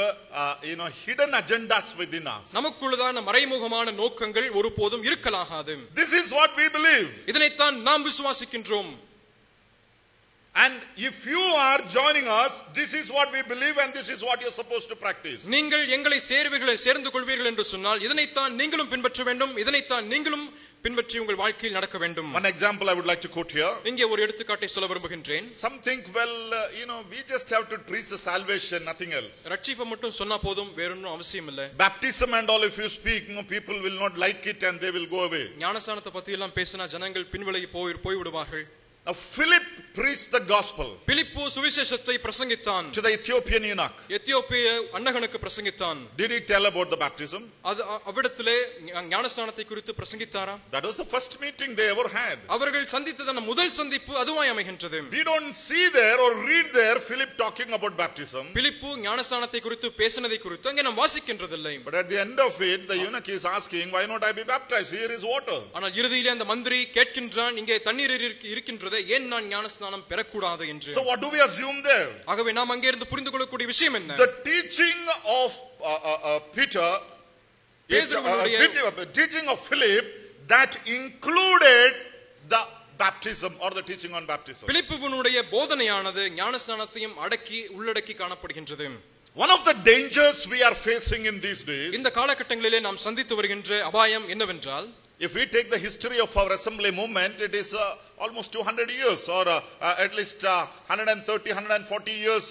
hidden agendas within us. நமக்குள்ளதான மறைமுகமான நோக்கங்கள் ஒருபோதும் இருக்கலாகாது. This is what we believe. இதனைத்தான் நாம் விசுவாசிக்கின்றோம். And if you are joining us, this is what we believe and this is what you are supposed to practice. நீங்கள் எங்களை சேர்ந்து கொள்வீர்கள் என்று சொன்னால் இதனைத்தான் நீங்களும் பின்பற்ற வேண்டும், இதனைத்தான் நீங்களும் பின்பற்றி உங்கள் வாழ்க்கையில் நடக்க வேண்டும். One example I would like to quote here. இங்கே ஒரு எடுத்துக்காட்டை சொல்ல விரும்புகின்றேன். Some think, well, we just have to preach the salvation, nothing else. ரட்சிப்பை மட்டும் சொன்னா போதும், வேற ஒன்றும் அவசியம் இல்லை. Baptism and all, if you speak, people will not like it and they will go away. ஞானஸ்நானத்தை பத்தி எல்லாம் பேசினா ஜனங்கள் பின்விலகி போய் விடுவார்கள். Now Philip preached the gospel பிலிப்பு சுவிசேஷத்தை பிரசங்கித்தான். to the Ethiopian eunuch. Ethiopia அன்னகனுக்கு பிரசங்கித்தான். Did he tell about the baptism? அது அவிடத்திலே ஞானஸ்நானத்தை குறித்து பிரசங்கித்தாரா? That was the first meeting they ever had. அவர்கள் சந்தித்ததான முதல் சந்திப்பு அதுவாய் அமைகின்றது. We don't see there or read there Philip talking about baptism. பிலிப்பு ஞானஸ்நானத்தை குறித்து பேசினதை குறித்து அங்கே நாம் வாசிக்கின்றதில்லை. But at the end of it, the eunuch is asking, why not I be baptized? Here is water. ஆனால் இறுதியிலே அந்த மந்திரி கேட்கின்றான், இங்கே தண்ணீர் இருக்கின்றது, ஏன் நான் ஞானஸ்நானம் பெறக்கூடாது என்று. So what do we assume there? ஆகவே நாம் அங்கே இருந்து புரிந்து கொள்ளக்கூடிய விஷயம் என்ன? The teaching of teaching of Philip that included the baptism or the teaching on baptism. பிலிப்புவினுடைய போதனையானது ஞானஸ்நானத்தையும் உள்ளடக்கி காணப்படுகின்றது. One of the dangers we are facing in these days, இந்த காலகட்டங்களிலே நாம் சந்தித்து வருகின்ற அபாயம் என்னவென்றால், if we take the history of our assembly movement, it is almost 200 years or at least 130 140 years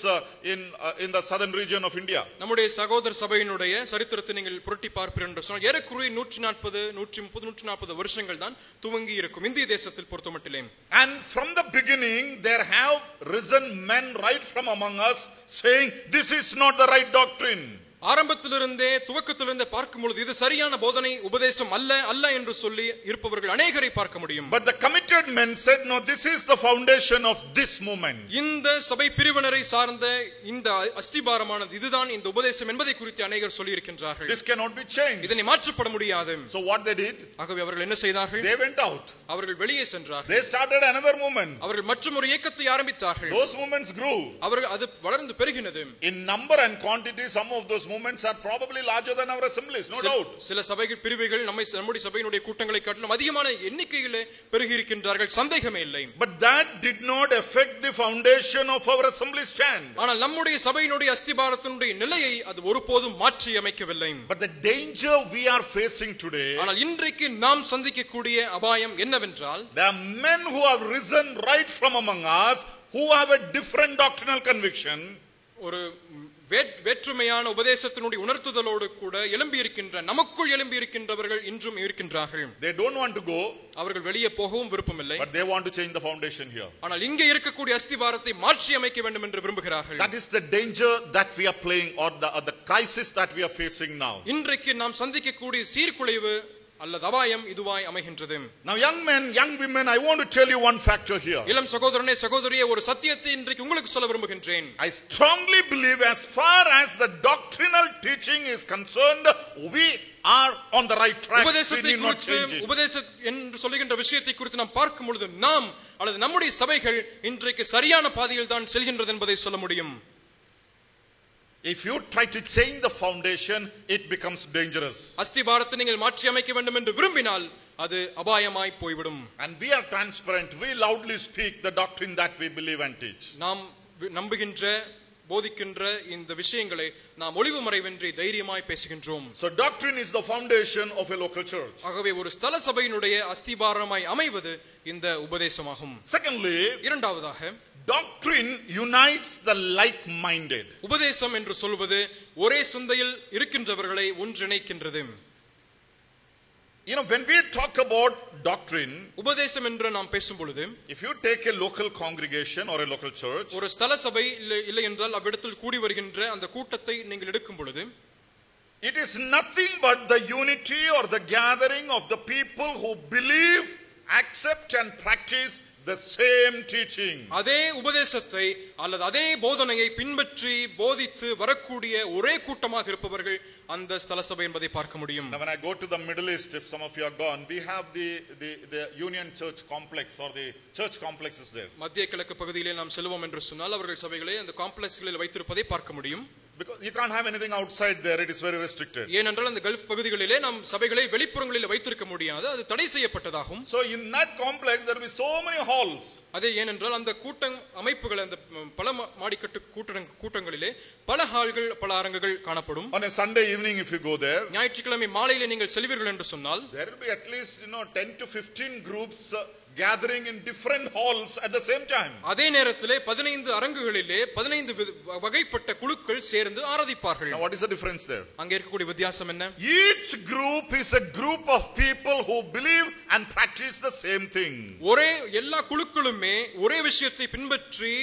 in the southern region of India. நம்முடைய சகோதர சபையினுடைய சரித்திரத்தை நீங்கள் புரட்டி பார்ப்பீர்கள் என்று சொன்னால் ஏறக்குறைய 140 130 140 வருஷங்கள் தான் துவங்கி இருக்கும் இந்திய தேசத்தில் பொறுத்தமட்டிலே. And from the beginning there have risen men right from among us saying this is not the right doctrine. ஆரம்பத்திலிருந்தே துவக்கத்திலிருந்தே பார்க்கும் பொழுது இது சரியான போதனை உபதேசம் அல்ல என்று சொல்லி இருப்பவர்கள் அநேகரை பார்க்க முடியும். But the committed men said, no, this is the foundation of this movement. இந்த சபை பிரிவினரை சார்ந்த இந்த அஸ்திபாரமானது இதுதான் இந்த உபதேசம் என்பதை குறித்து அநேகர் சொல்லி இருக்கின்றார்கள். This cannot be changed. இதனை மாற்றப்பட முடியாது. So what they did? ஆகவே அவர்கள் என்ன செய்தார்கள்? They went out. அவர்கள் வெளியே சென்றார்கள். They started another movement. அவர்கள் மற்றொரு இயக்கத்தை ஆரம்பித்தார்கள். Those movements grew. அவர்கள் அது வளர்ந்து பெருகினது. In number and quantity, some of those movements are probably larger than our assemblies, no doubt. சில சபைகள் பிரிவுகள் நம்முடைய சபையினுடைய கூட்டங்களை காட்டிலும் அதிகமான எண்ணிக்கையிலே பெருகி இருக்கின்றார்கள், சந்தேகமே இல்லை. But that did not affect the foundation of our assembly stand. ஆனால் நம்முடைய சபையினுடைய அஸ்திபாரத்தினுடைய நிலையை அது ஒருபோதும் மாற்றி அமைக்கவில்லை. But the danger we are facing today, ஆனால் இன்றைக்கு நாம் சந்திக்கக்கூடிய அபாயம் என்னவென்றால், there are men who have risen right from among us who have a different doctrinal conviction. ஒரு வேற்றுமையான உபதேசத்தினுடைய உணர்த்துதலோடு கூட நமக்குள் எழும்பி இருக்கின்றவர்கள் இன்றும் இருக்கின்றார்கள். They don't want to go. அவர்கள் வெளியே போகவும் விருப்பமில்லை. But they want to change the foundation here. ஆனால் இங்கே இருக்கக்கூடிய அஸ்திபாரத்தை மாற்றி அமைக்க வேண்டும் என்று விரும்புகிறார்கள். That is the danger that we are playing, or the crisis that we are facing now. இன்றைக்கு நாம் சந்திக்கக்கூடிய சீர்குலைவு அல்லது அபாயம் இதுவாய் அமைகின்றது. Now young men, young women, I want to tell you one factor here. இளம் சகோதரனே சகோதரியே, ஒரு சத்தியத்தை இன்றைக்கு உங்களுக்கு சொல்ல விரும்புகின்றேன். I strongly believe as far as the doctrinal teaching is concerned, we are on the right track. உபதேசத்தை குறித்து உபதேசம் என்று சொல்லுகின்ற விஷயத்தை குறித்து நாம் பார்க்கும் பொழுது நாம் அல்லது நம்முடைய சபைகள் இன்றைக்கு சரியான பாதையில் தான் செல்கின்றது என்பதை சொல்ல முடியும். If you try to change the foundation, it becomes dangerous. அஸ்திபாரத்தை நீங்கள் மாற்றி அமைக்க வேண்டும் என்று விரும்பினால் அது அபாயமாய் போய்விடும். And we are transparent. We loudly speak the doctrine that we believe and teach. நாம் நம்புகின்ற போதிக்கின்ற இந்த விஷயங்களை நாம் ஒளிவு மறைவின்றி தைரியமாய் பேசுகின்றோம். So doctrine is the foundation of a local church. ஆகவே ஒரு ஸ்தல சபையினுடைய அஸ்திபாரமாய் அமைவது இந்த உபதேசமாகும். Secondly, இரண்டாவதாக doctrine unites the like-minded. உபதேசம் என்று சொல்வது ஒரே சிந்தையில் இருக்கின்றவர்களை ஒன்றிணைக்கின்றது. You know, when we talk about doctrine, உபதேசம் என்று நாம் பேசும் பொழுது, if you take a local congregation or a local church, ஒரு ஸ்தல சபை இல்லை என்றால் அவ்விடத்தில் கூடி வருகின்ற அந்த கூட்டத்தை நீங்கள் எடுக்கும் பொழுது, it is nothing but the unity or the gathering of the people who believe, accept and practice the same teaching. அதே உபதேசத்தை அல்லது அதே போதனையை பின்பற்றி போதித்து வரக்கூடிய ஒரே கூட்டமாக இருப்பவர்கள் அந்த ஸ்தல சபை என்பதை பார்க்க முடியும். Now when I go to the Middle East, if some of you are gone, we have the Union Church complex or the church complexes there. மத்திய கிழக்கு பகுதியிலே நாம் செல்வோம் என்று சொன்னால் அவர்கள் சபைகளை அந்த காம்ப்ளெக்ஸ்களில் வைத்திருப்பதை பார்க்க முடியும். Because you can't have anything outside there, it is very restricted. ஏனென்றால் அந்த கல்ஃப் பகுதிகளிலே நாம் சபைகளை வெளிப்புறங்களில் வைத்திருக்க முடியாது, அது தடை செய்யப்பட்டதாகும். So in that complex there will be so many halls. அதே ஏனென்றால் அந்த கூட்டம் அமைப்புகள் அந்த பல மாடிக்கட்டு கூட்டங்களிலே பல ஹால்கள் பல அரங்குகள் காணப்படும். On a Sunday evening if you go there, ஞாயிற்றுக்கிழமை மாலையிலே நீங்கள் செல்வீர்கள் என்று சொன்னால் there will be at least 10 to 15 groups gathering in different halls at the same time. அதே நேரத்திலே 15 அரங்குகளிலே 15 வகைப்பட்ட குழுக்கள் சேர்ந்து ஆராதிப்பார்கள். Now what is the difference there? அங்கே இருக்கக்கூடிய வித்தியாசம் என்ன? Each group is a group of people who believe and practice the same thing. ஒரே எல்லா குழுக்களுமே ஒரே விஷயத்தை பின்பற்றி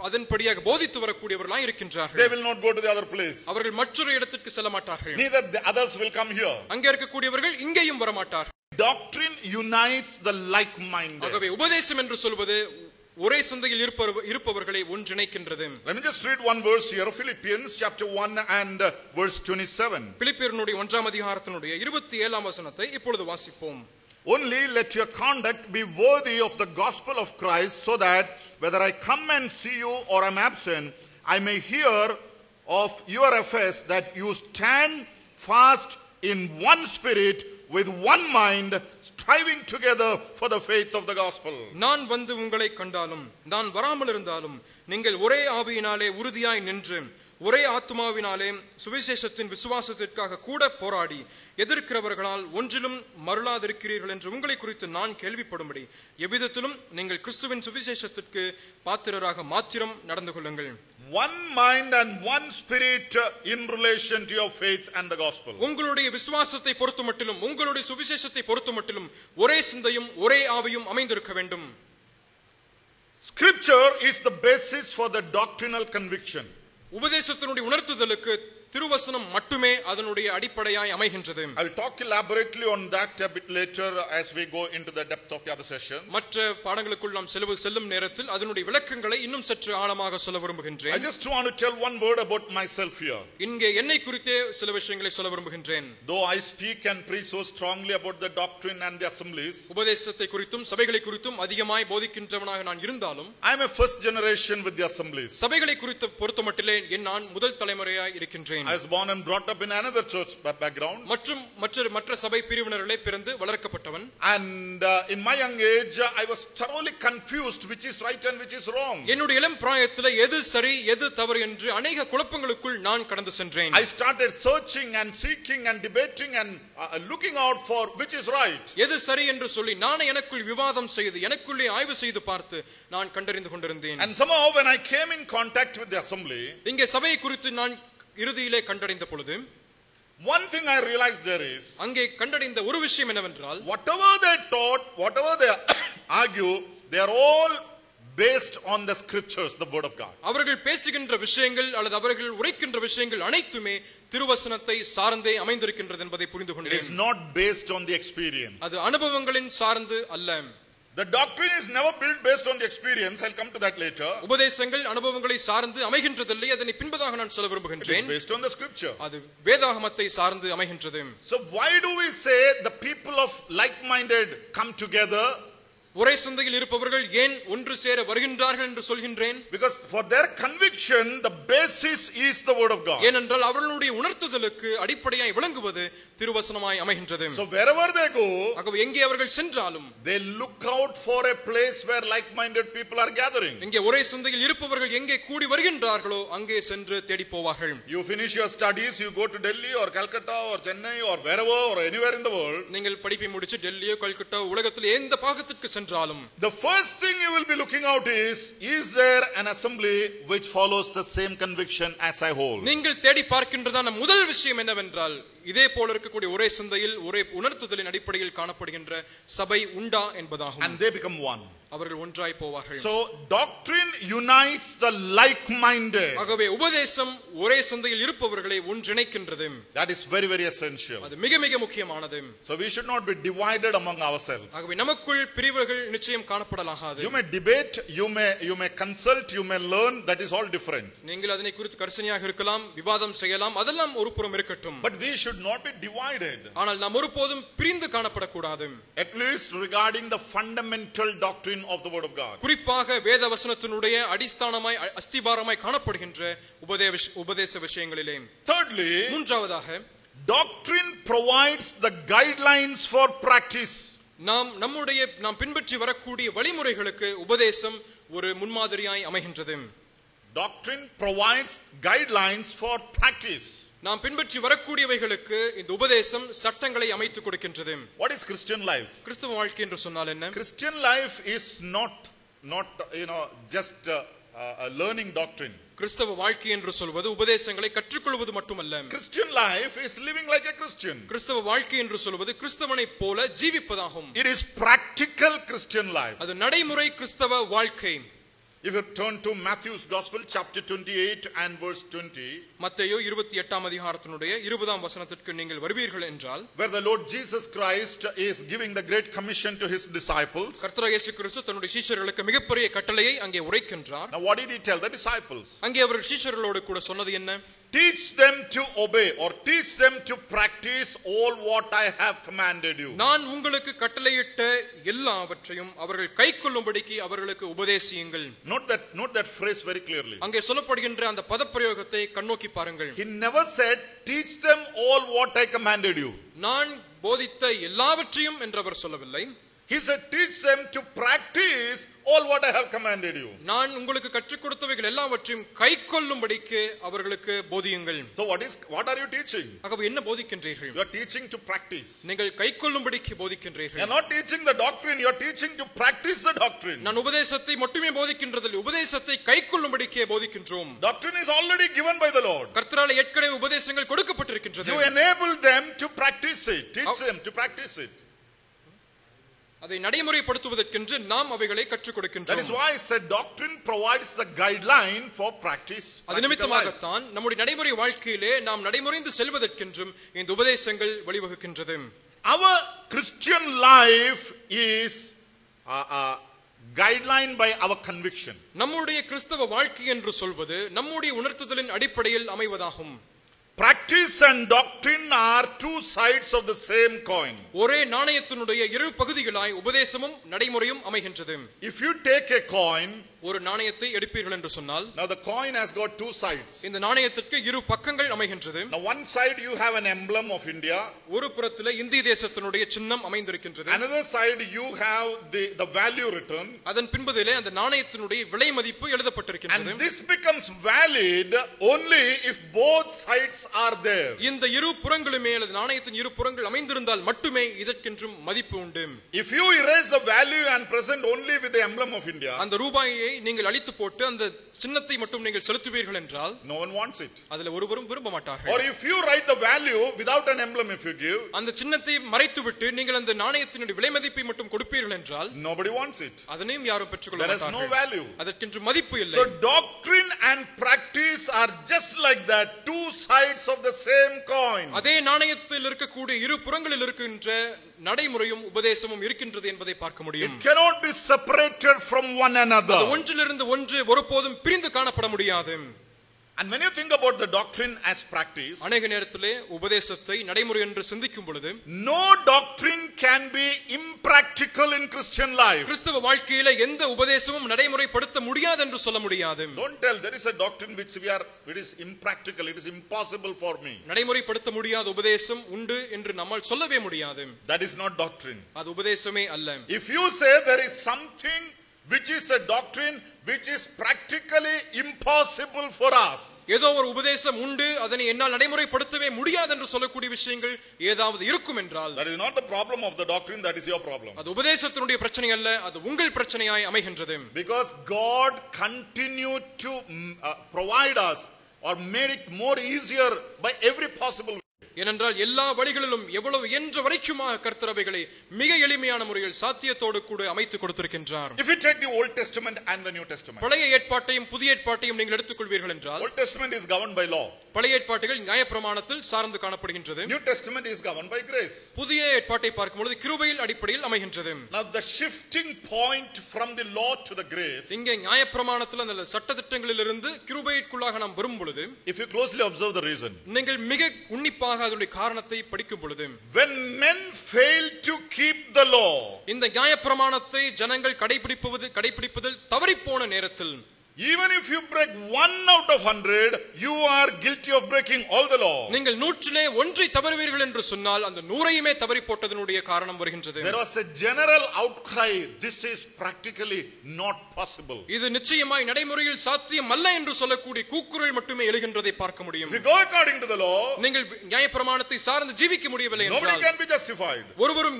அதன்படியாக போதித்து வரக்கூடியவர்களாய் இருக்கின்றார்கள். They will not go to the other place. அவர்கள் மற்றொரு இடத்திற்கு செல்ல மாட்டார்கள். Neither the others will come here. அங்கே இருக்கக்கூடியவர்கள் இங்கேயும் வர மாட்டார்கள். Doctrine unites the like-minded. ஆகவே உபதேசம் என்று சொல்வது ஒரே சிந்தையில் இருப்பவர்களை ஒன்றிணைக்கின்றது. Let me just read one verse here, Philippians chapter 1 and verse 27. பிலிப்பியருடைய 1ஆம் அதிகாரத்தினுடைய 27ஆம் வசனத்தை இப்பொழுது வாசிப்போம். Only let your conduct be worthy of the gospel of Christ, so that whether I come and see you or am absent, I may hear of your affairs that you stand fast in one spirit, with one mind, striving together for the faith of the gospel. நான் வந்து உங்களை கண்டாலும் நான் வராமல் இருந்தாலும் நீங்கள் ஒரே ஆவியினாலே உறுதியாய் நின்று ஒரே ஆத்துமாவினாலே சுவிசேஷத்தின் விசுவாசத்திற்காக கூட போராடி எதிர்க்கிறவர்களால் ஒன்றிலும் மருளாதிருக்கிறீர்கள் என்று உங்களை குறித்து நான் கேள்விப்படும்படி எவ்விதத்திலும் நீங்கள் கிறிஸ்துவின் சுவிசேஷத்திற்கு பாத்திரராக மாத்திரம் நடந்து கொள்ளுங்கள். One mind and one spirit in relation to your faith and the gospel. உங்களுடைய விசுவாசத்தை பொறுத்தமட்டிலும் உங்களுடைய சுவிசேஷத்தை பொறுத்தமட்டிலும் ஒரே சிந்தையும் ஒரே ஆவியும் அமைந்திருக்க வேண்டும். Scripture is the basis for the doctrinal conviction. உபதேசத்தினுடைய உணர்த்துதலுக்கு திருவசனம் மட்டுமே அதனுடைய அடிப்படையாய் அமைகின்றது. I will talk elaborately on that a bit later as we go into the depth of the other sessions. மற்ற பாடங்களுக்குள் நாம் செல்லும் நேரத்தில் அதனுடைய விளக்கங்களை இன்னும் சற்று ஆழமாக சொல்ல விரும்புகின்றேன். I just want to tell one word about myself here. இங்கே என்னை குறித்தே சில விஷயங்களை சொல்ல விரும்புகின்றேன். Though I speak and preach so strongly about the doctrine and the assemblies, உபதேசத்தை குறித்தும் சபைகளை குறித்தும் அதிகமாய் போதிக்கின்றவனாக நான் இருந்தாலும் I am a first generation with the assemblies. சபைகளை குறித்து பொறுத்தமட்டிலே நான் முதல் தலைமுறையாய் இருக்கின்றேன். I was born and brought up in another church background. மற்ற சபை பிரிவினர்களே பிறந்து வளர்க்கப்பட்டவன். And in my young age I was thoroughly confused which is right and which is wrong. என்னுடைய இளம் பிராயத்திலே எது சரி எது தவறு என்று अनेक குழப்பங்களுக்குள் நான் கடந்து சென்றேன். I started searching and seeking and debating and looking out for which is right. எது சரி என்று சொல்லி நானே எனக்குள் விவாதம் செய்து எனக்குள்ளே ஆய்வு செய்து பார்த்து நான் கண்டறிந்து கொண்டிருந்தேன். And somehow when I came in contact with the assembly, இங்கே சபையை குறித்து நான் இறுதியிலே கண்டறிந்த பொழுது one thing I realized there is, அங்கே கண்டறிந்த ஒரு விஷயம் என்னவென்றால், whatever they taught, whatever they argue, they are all based on the scriptures, the word of God. அவர்கள் பேசுகின்ற விஷயங்கள் அல்லது அவர்கள் உரைக்கின்ற விஷயங்கள் அனைத்துமே திருவசனத்தை சார்ந்தே அமைந்திருக்கின்றது என்பதை புரிந்து கொண்டேன். It is not based on the experience. அது அனுபவங்களின் சார்ந்து அல்ல. The doctrine is never built based on the experience. I'll come to that later. உபதேசங்கள் அனுபவங்களை சார்ந்து அமைகின்றதில்லை, அதனை பின்பதாக நான் சொல்ல விரும்புகின்றேன். It is based on the scripture. அது வேதாகமத்தை சார்ந்து அமைகின்றது. So why do we say the people of like-minded come together ஒரே சந்தையில் இருப்பவர்கள் ஏன் ஒன்று சேர வருகின்றார்கள் என்று சொல்கின்றேன்? Because for their conviction the basis is the word of God. ஏனென்றால் அவர்களுடைய உணர்த்துதலுக்கு அடிப்படையாய் விளங்குவது திருவசனமாய் அமைகின்றது. So wherever they go, ஆகவே எங்கே அவர்கள் சென்றாலும் they look out for a place where like-minded people are gathering. இங்கே ஒரே சந்தையில் இருப்பவர்கள் எங்கே கூடி வருகின்றார்களோ அங்கே சென்று தேடி போவார்கள். You finish your studies, you go to Delhi or Calcutta or Chennai or wherever or anywhere in the world. நீங்கள் படிப்பை முடிச்சு டெல்லியோ கல்கட்டா உலகத்தில் எந்த பாகத்திற்கு சென்றாலும் the first thing you will be looking out is there an assembly which follows the same conviction as I hold? நீங்கள் தேடி பார்க்கின்றதான முதல் விஷயம் என்னவென்றால் இதே போல இருக்கக்கூடிய ஒரே சந்தையில் ஒரே உணர்த்துதலின் அடிப்படையில் காணப்படுகின்ற சபை உண்டா என்பதாகும். And they become one. அவர்கள் ஒன்றாய் போவார்கள். So doctrine unites the like-minded. ஆகவே உபதேசம் ஒரே சந்தையில் இருப்பவர்களை ஒன்றிணைக்கின்றது. That is very very essential. அது மிக மிக முக்கியமானது. So we should not be divided among ourselves. ஆகவே நமக்குள் பிரிவுகள் நிச்சயம் காணப்படலாகாது. You may debate, you may consult, you may learn, that is all different. நீங்கள் அதனை குறித்து கர்சனையாக இருக்கலாம், விவாதம் செய்யலாம், அதெல்லாம் ஒரு புறம் இருக்கட்டும். But we should not be divided. ஆனால் நாம் ஒருபோதும் பிரிந்து காணப்படக்கூடாது. At least regarding the fundamental doctrine of the word of God. குறிப்பாக வேத வசனத்தினுடைய அடிஸ்தானமாய் அஸ்திபாரமாய் காணப்படுகின்ற உபதேச விஷயங்களிலே. Thirdly, மூன்றாவதாக doctrine provides the guidelines for practice. நாம் பின்பற்றி வரக்கூடிய வழிமுறைகளுக்கு உபதேசம் ஒரு முன்மாதிரியாய் அமைகின்றது. Doctrine provides guidelines for practice. நாம் பின்பற்றி வரக்கூடியவைகளுக்கு இந்த உபதேசம் சட்டங்களை அமைத்து கொடுக்கின்றது. What is Christian life? கிறிஸ்தவ வாழ்க்கை என்று சொன்னால் என்ன? Christian life is not just learning doctrine. கிறிஸ்தவ வாழ்க்கை என்று சொல்வது உபதேசங்களை கற்றுக்கொள்வது மட்டுமல்ல. Christian life is living like a Christian. கிறிஸ்தவ வாழ்க்கை என்று சொல்வது கிறிஸ்தவனைப் போல ஜீவிப்பதாகும். It is practical Christian life. அது நடைமுறை கிறிஸ்தவ வாழ்க்கை. If you turn to Matthew's Gospel chapter 28 and verse 20, மத்தேயு 28ஆம் அதிகாரத்தினுடைய 20ஆம் வசனத்திற்கு நீங்கள் வருவீர்கள் என்றால், where the Lord Jesus Christ is giving the great commission to his disciples. கர்த்தராகிய இயேசு கிறிஸ்து தன்னுடைய சீஷர்களுக்கு மிகப்பெரிய கட்டளையை அங்கே உரைக்கின்றார். Now what did he tell the disciples? அங்கே அவர்கள் சீஷர்களோடு கூட சொன்னது என்ன? Teach them to obey or teach them to practice all what I have commanded you. நான் உங்களுக்கு கட்டளையிட்ட எல்லாவற்றையும் அவர்கள் கைக்கொள்ளும்படிக்கு அவர்களுக்கு உபதேசியுங்கள். Note that phrase very clearly. அங்கே சொல்லப்படுகின்ற அந்த பதப்பிரயோகத்தை கண்ணோக்கி பாருங்கள். He never said teach them all what I commanded you. நான் போதித்த எல்லாவற்றையும் என்று அவர் சொல்லவில்லை. He said teach them to practice all what I have commanded you. நான் உங்களுக்கு கற்றுக் கொடுத்தவைகள் எல்லாவற்றையும் கைக்கொள்ளும்படிக்கு அவர்களுக்கு போதியுங்கள். So what are you teaching? ஆகவே என்ன போதிக்கின்றீர்கள்? You are teaching to practice. நீங்கள் கைக்கொள்ளும்படிக்கு போதிக்கின்றீர்கள். You are not teaching the doctrine, you are teaching to practice the doctrine. நான் உபதேசத்தை மட்டுமே போதிக்கின்றதில்லை, உபதேசத்தை கைக்கொள்ளும்படிக்கே போதிக்கின்றோம். Doctrine is already given by the Lord. கர்த்தரால் ஏற்கனவே உபதேசங்கள் கொடுக்கப்பட்டிருக்கின்றது. You enable them to practice it. Teach them to practice it. அதை நடைமுறைப்படுத்துவதற்கென்று நாம் அவைகளை கற்றுக் கொடுக்கின்றோம். That is why I said doctrine provides the guideline for practice. அது நிமித்தமாகத்தான் நம்முடைய நடைமுறை வாழ்க்கையிலே நாம் நடைமுறைந்து செல்வதற்கென்றும் இந்த உபதேசங்கள் வழிவகுக்கின்றது. Our Christian life is guideline by our conviction. நம்முடைய கிறிஸ்தவ வாழ்க்கை என்று சொல்வது நம்முடைய உணர்த்துதலின் அடிப்படையில் அமைவதாகும். Practice and doctrine are two sides of the same coin. ஒரே நாணயத்தினுடைய இரு பகுதிகளாய் உபதேசமும் நடைமுறையும் அமைகின்றது. If you take a coin, ஒரு நாணயத்தை எடுப்பீர்கள் என்று சொன்னால், now the coin has got two sides. இந்த நாணயத்திற்கு இரு பக்கங்கள் அமைகின்றது. Now one side you have an emblem of India. ஒரு புறத்திலே இந்திய தேசத்தினுடைய சின்னம் அமைந்திருக்கின்றது. Another side you have the value written. அதன் பின்பதிலே அந்த நாணயத்தினுடைய விலை மதிப்பு எழுதப்பட்டிருக்கின்றது. And this becomes valid only if both sides are there. இந்த இரு புறங்களுமே அல்லது நாணயத்தின் இரு புறங்கள் அமைந்திருந்தால் மட்டுமே இதற்கென்றும் மதிப்பு உண்டு. If you erase the value and present only with the emblem of India, அந்த ரூபாயை நீங்கள் அழித்து போட்டு அந்த சின்னத்தை மட்டும் நீங்கள் செலுத்துவீர்கள் என்றால் no one wants it. அதில் ஒருவரும் விரும்ப மாட்டார்கள். Or if you write the value without an emblem, if you give, அந்த சின்னத்தை மறைத்துவிட்டு நீங்கள் அந்த நாணயத்தினுடைய விலை மதிப்பை மட்டும் கொடுப்பீர்கள் என்றால் nobody wants it. அதனையும் யாரும் பெற்றுக்கொள்ள மாட்டார்கள். There is no value. அதற்கென்று மதிப்பு இல்லை. So doctrine and practice are just like that, two sides of the same coin. அதே நாணயத்தில் இருக்கக்கூடிய இரு புறங்களில் இருக்கின்ற நடைமுறையும் உபதேசமும் இருக்கின்றது என்பதை பார்க்க முடியும். It cannot be separated from one another. ஒன்றிலிருந்து ஒன்று ஒருபோதும் பிரிந்து காணப்பட முடியாது. And when you think about the doctrine as practice, அநேக நேரத்திலே உபதேசத்தை நடைமுறை என்று சிந்திக்கும் பொழுது no doctrine can be impractical in Christian life. கிறிஸ்தவ வாழ்க்கையில எந்த உபதேசமும் நடைமுறைப்படுத்த முடியாது என்று சொல்ல முடியாது. Don't tell there is a doctrine which it is impractical, it is impossible for me. நடைமுறைப்படுத்த முடியாத உபதேசம் உண்டு என்று நம்மால் சொல்லவே முடியாது. That is not doctrine. அது உபதேசமே அல்ல. If you say there is something which is a doctrine which is practically impossible for us, ஏதோ ஒரு உபதேசம் உண்டு அதனை என்னால் நடைமுறைப்படுத்தவே முடியாது என்று சொல்லக்கூடிய விஷயங்கள் ஏதாவது இருக்கும் என்றால், that is not the problem of the doctrine, that is your problem. அது உபதேசத்தினுடைய பிரச்சனை அல்ல, அது உங்கள் பிரச்சனையாய் அமைகின்றது. Because God continued to provide us or made it more easier by every possible way. ஏனென்றால் எல்லா வழிகளிலும் எவ்வளவு இயன்ற வரைக்குமாக கர்த்தர் அவைகளை மிக எளிமையான முறையில் சாத்தியத்தோடு கூட அமைத்து கொடுத்திருக்கின்றார். If you take the Old Testament and the New Testament, பழைய ஏற்பாட்டையும் புதிய ஏற்பாட்டையும் நீங்கள் எடுத்துக்கொள்வீர்கள் என்றால், Old Testament is governed by law, பழைய ஏற்பாடுகள் நியாயப்பிரமாணத்தில் சார்ந்து காணப்படுகின்றது. New Testament is governed by grace. புதிய ஏற்பாட்டை பார்க்கும் பொழுது கிருபையின் அடிப்படையில் அமைகின்றது. Now the shifting point from the law to the grace, இங்கே நியாயப்பிரமாணத்தில் அந்த சட்டதிட்டங்களிலிருந்து கிருபைக்குள்ளாக நாம் வரும் பொழுது, if you closely observe the reason, நீங்கள் மிக உன்னிப்பாக அதனுடைய காரணத்தை படிக்கும் பொழுது, when men fail to keep the law, இந்த நியாயப்பிரமாணத்தை ஜனங்கள் கடைபிடிப்பதில் தவறிப்போன நேரத்தில், even if you break 1 out of 100, you are guilty of breaking all the law. நீங்கள் 100லே 1 தவறுவீர்கள் என்று சொன்னால் அந்த 100ஐயுமே தவறி போட்டதனுடைய காரணம் வருகின்றது. There was a general outcry, this is practically not possible. இது நிச்சயமாய் நடைமுறையில் சாத்தியம் அல்ல என்று சொல்லக்கூடிய கூக்குரல் மட்டுமே எழுகின்றதை பார்க்க முடியும். If you go according to the law, நீங்கள் நியாயப்பிரமாணத்தை சார்ந்து ஜீவிக்க முடியவில்லை என்றால் nobody can be justified. ஒருவரும்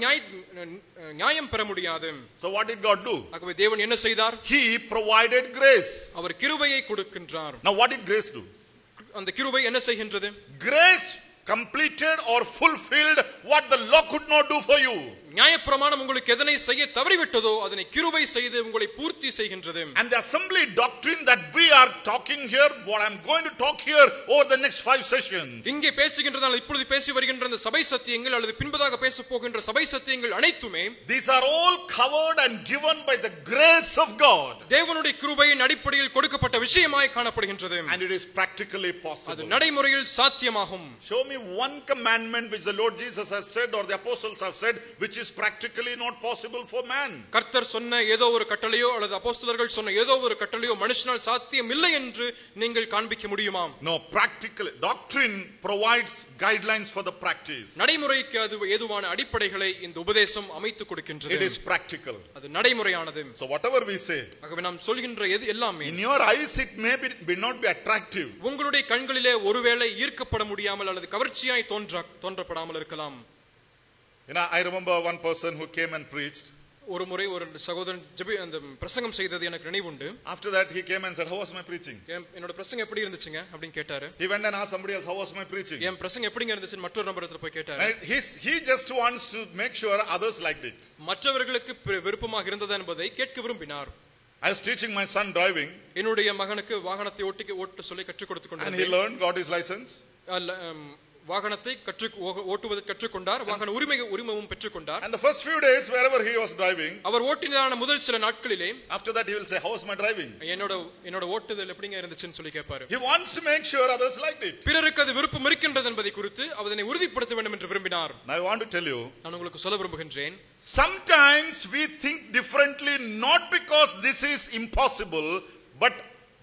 நியாயம் பெற முடியாது. So what did God do? ஆகவே தேவன் என்ன செய்தார்? He provided grace. அவர் கிருபையை கொடுக்கின்றார். Now what did grace do? அந்த கிருபை என்ன செய்கின்றது? Grace completed or fulfilled what the law could not do for you. நியாயப்பிரமாணம் உங்களுக்கு எதனை செய்ய தவறிவிட்டதோ அதனை கிருபை செய்து உங்களை பூர்த்தி செய்கின்றது. And the assembly doctrine that we are talking here, what I am going to talk here over the next 5 sessions, இங்கே பேசுகின்றதால் இப்பொழுது பேசி வருகின்ற அந்த சபை சத்தியங்கள் அல்லது பின்பதாக பேச போகின்ற சபை சத்தியங்கள் அனைத்துமே, these are all covered and given by the grace of God. தேவனுடைய கிருபையின் அடிப்படையில் கொடுக்கப்பட்ட விஷயமாய் காணப்படுகின்றது. And it is practically possible. அது நடைமுறையில் சாத்தியமாகும். Show me one commandment which the Lord Jesus has said or the apostles have said which is practically not possible for man. கர்த்தர் சொன்ன ஏதோ ஒரு கட்டளையோ அல்லது அப்போஸ்தலர்கள் சொன்ன ஏதோ ஒரு கட்டளையோ மனுஷனால் சாத்தியம் இல்லை என்று நீங்கள் காண்பிக்க முடியுமா? No, practical doctrine provides guidelines for the practice. நடைமுறைக்கு அது ஏதுவான அடிப்படைகளை இந்த உபதேசம் அமைத்து கொடுக்கின்றது. It is practical. அது நடைமுறையானது. So whatever we say, ஆகவே நாம் சொல்கின்ற எது எல்லாமே, in your eyes it may not be attractive. உங்களுடைய கண்களிலே ஒருவேளை ஈர்க்கப்பட முடியாமல் அல்லது கவர்ச்சியாய் தோன்றப்படாமல் இருக்கலாம். You know, I remember one person who came and preached. ஒரு முறை ஒரு சகோதரன் அந்த பிரசங்கம் செய்தது எனக்கு நினைவுண்டு. After that he came and said, how was my preaching? என்னோட பிரசங்கம் எப்படி இருந்துச்சுங்க அப்படினு கேட்டாரு. He went and asked somebody else, how was my preaching? என் பிரசங்கம் எப்படிங்க இருந்துச்சுன்னு மற்றொரு நபரிடத்துல போய் கேட்டாரு. He just wants to make sure others liked it. மற்றவர்களுக்கு விருப்பமாக இருந்ததா என்பதை கேட்க விரும்பினார். I was teaching my son driving. என்னுடைய மகனுக்கு வாகனத்தை ஓட்ட சொல்லி கற்றுக் கொடுத்து கொண்டார். And he learned, got his license. வாகனத்தை ஓட்டுவது கற்றுக்கொண்டார். வாகன உரிமமும் பெற்றுக்கொண்டார். And the first few days wherever he was driving, அவர் ஓட்டினான முதல் சில நாட்களிலே, after that he will say, how was my driving? என்னோட ஓட்டுதல் எப்படிங்க இருந்துச்சுன்னு சொல்லி கேட்பாரு. He wants to make sure others liked it. பிறருக்கு அது விருப்பம் இருக்கின்றது என்பதை குறித்து அதனை உறுதிப்படுத்த வேண்டும் என்று விரும்பினார். Now I want to tell you, நான் உங்களுக்கு சொல்ல விரும்புகின்றேன், sometimes we think differently not because this is impossible but